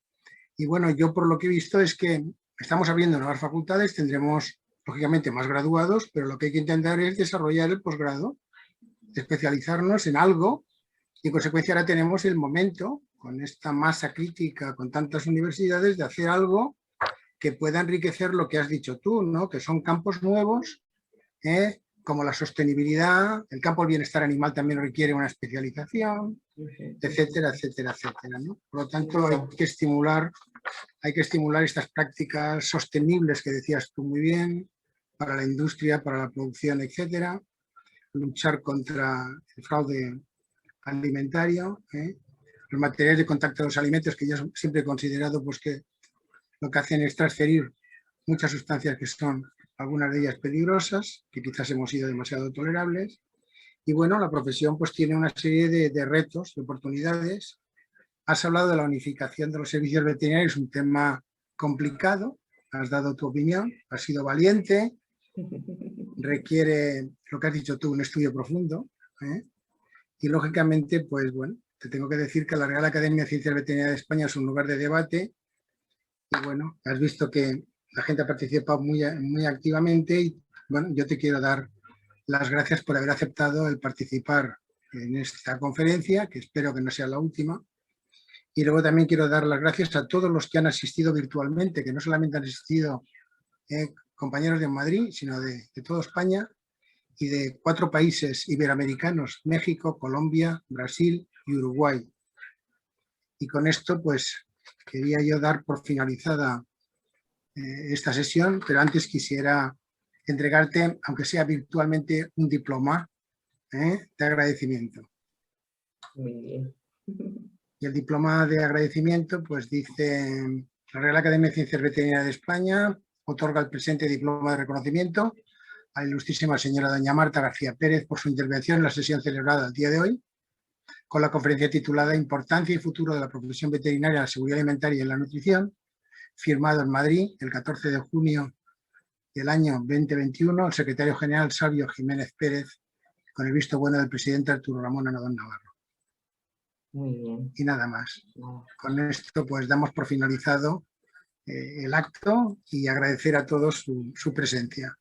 Y bueno, yo por lo que he visto es que estamos abriendo nuevas facultades, tendremos lógicamente más graduados, pero lo que hay que intentar es desarrollar el posgrado, especializarnos en algo, y en consecuencia ahora tenemos el momento, con esta masa crítica, con tantas universidades, de hacer algo que pueda enriquecer lo que has dicho tú, ¿no? Que son campos nuevos, como la sostenibilidad, el campo del bienestar animal también requiere una especialización, etcétera, etcétera, etcétera, ¿no? Por lo tanto, hay que estimular estas prácticas sostenibles que decías tú muy bien, para la industria, para la producción, etcétera, luchar contra el fraude alimentario, los materiales de contacto de los alimentos, que yo siempre he considerado pues, que lo que hacen es transferir muchas sustancias que son, algunas de ellas peligrosas, que quizás hemos sido demasiado tolerables. Y bueno, la profesión pues tiene una serie de retos, de oportunidades. Has hablado de la unificación de los servicios veterinarios, un tema complicado, has dado tu opinión, has sido valiente, requiere, lo que has dicho tú, un estudio profundo, y lógicamente, pues bueno, te tengo que decir que la Real Academia de Ciencias Veterinarias de España es un lugar de debate, y bueno, has visto que la gente ha participado muy activamente, y bueno, yo te quiero dar las gracias por haber aceptado el participar en esta conferencia, que espero que no sea la última. Y luego también quiero dar las gracias a todos los que han asistido virtualmente, que no solamente han asistido compañeros de Madrid, sino de toda España y de 4 países iberoamericanos, México, Colombia, Brasil y Uruguay. Y con esto, pues, quería yo dar por finalizada esta sesión, pero antes quisiera entregarte, aunque sea virtualmente, un diploma de agradecimiento. Muy bien. Y el diploma de agradecimiento, pues dice: la Real Academia de Ciencias Veterinarias de España otorga el presente diploma de reconocimiento a la ilustrísima señora doña Marta García Pérez por su intervención en la sesión celebrada el día de hoy, con la conferencia titulada Importancia y futuro de la profesión veterinaria, la seguridad alimentaria y la nutrición, firmado en Madrid el 14 de junio del año 2021, el secretario general Sabio Jiménez Pérez, con el visto bueno del presidente Arturo Ramón Anadón Navarro. Muy bien. Y nada más. Con esto pues damos por finalizado el acto y agradecer a todos su presencia.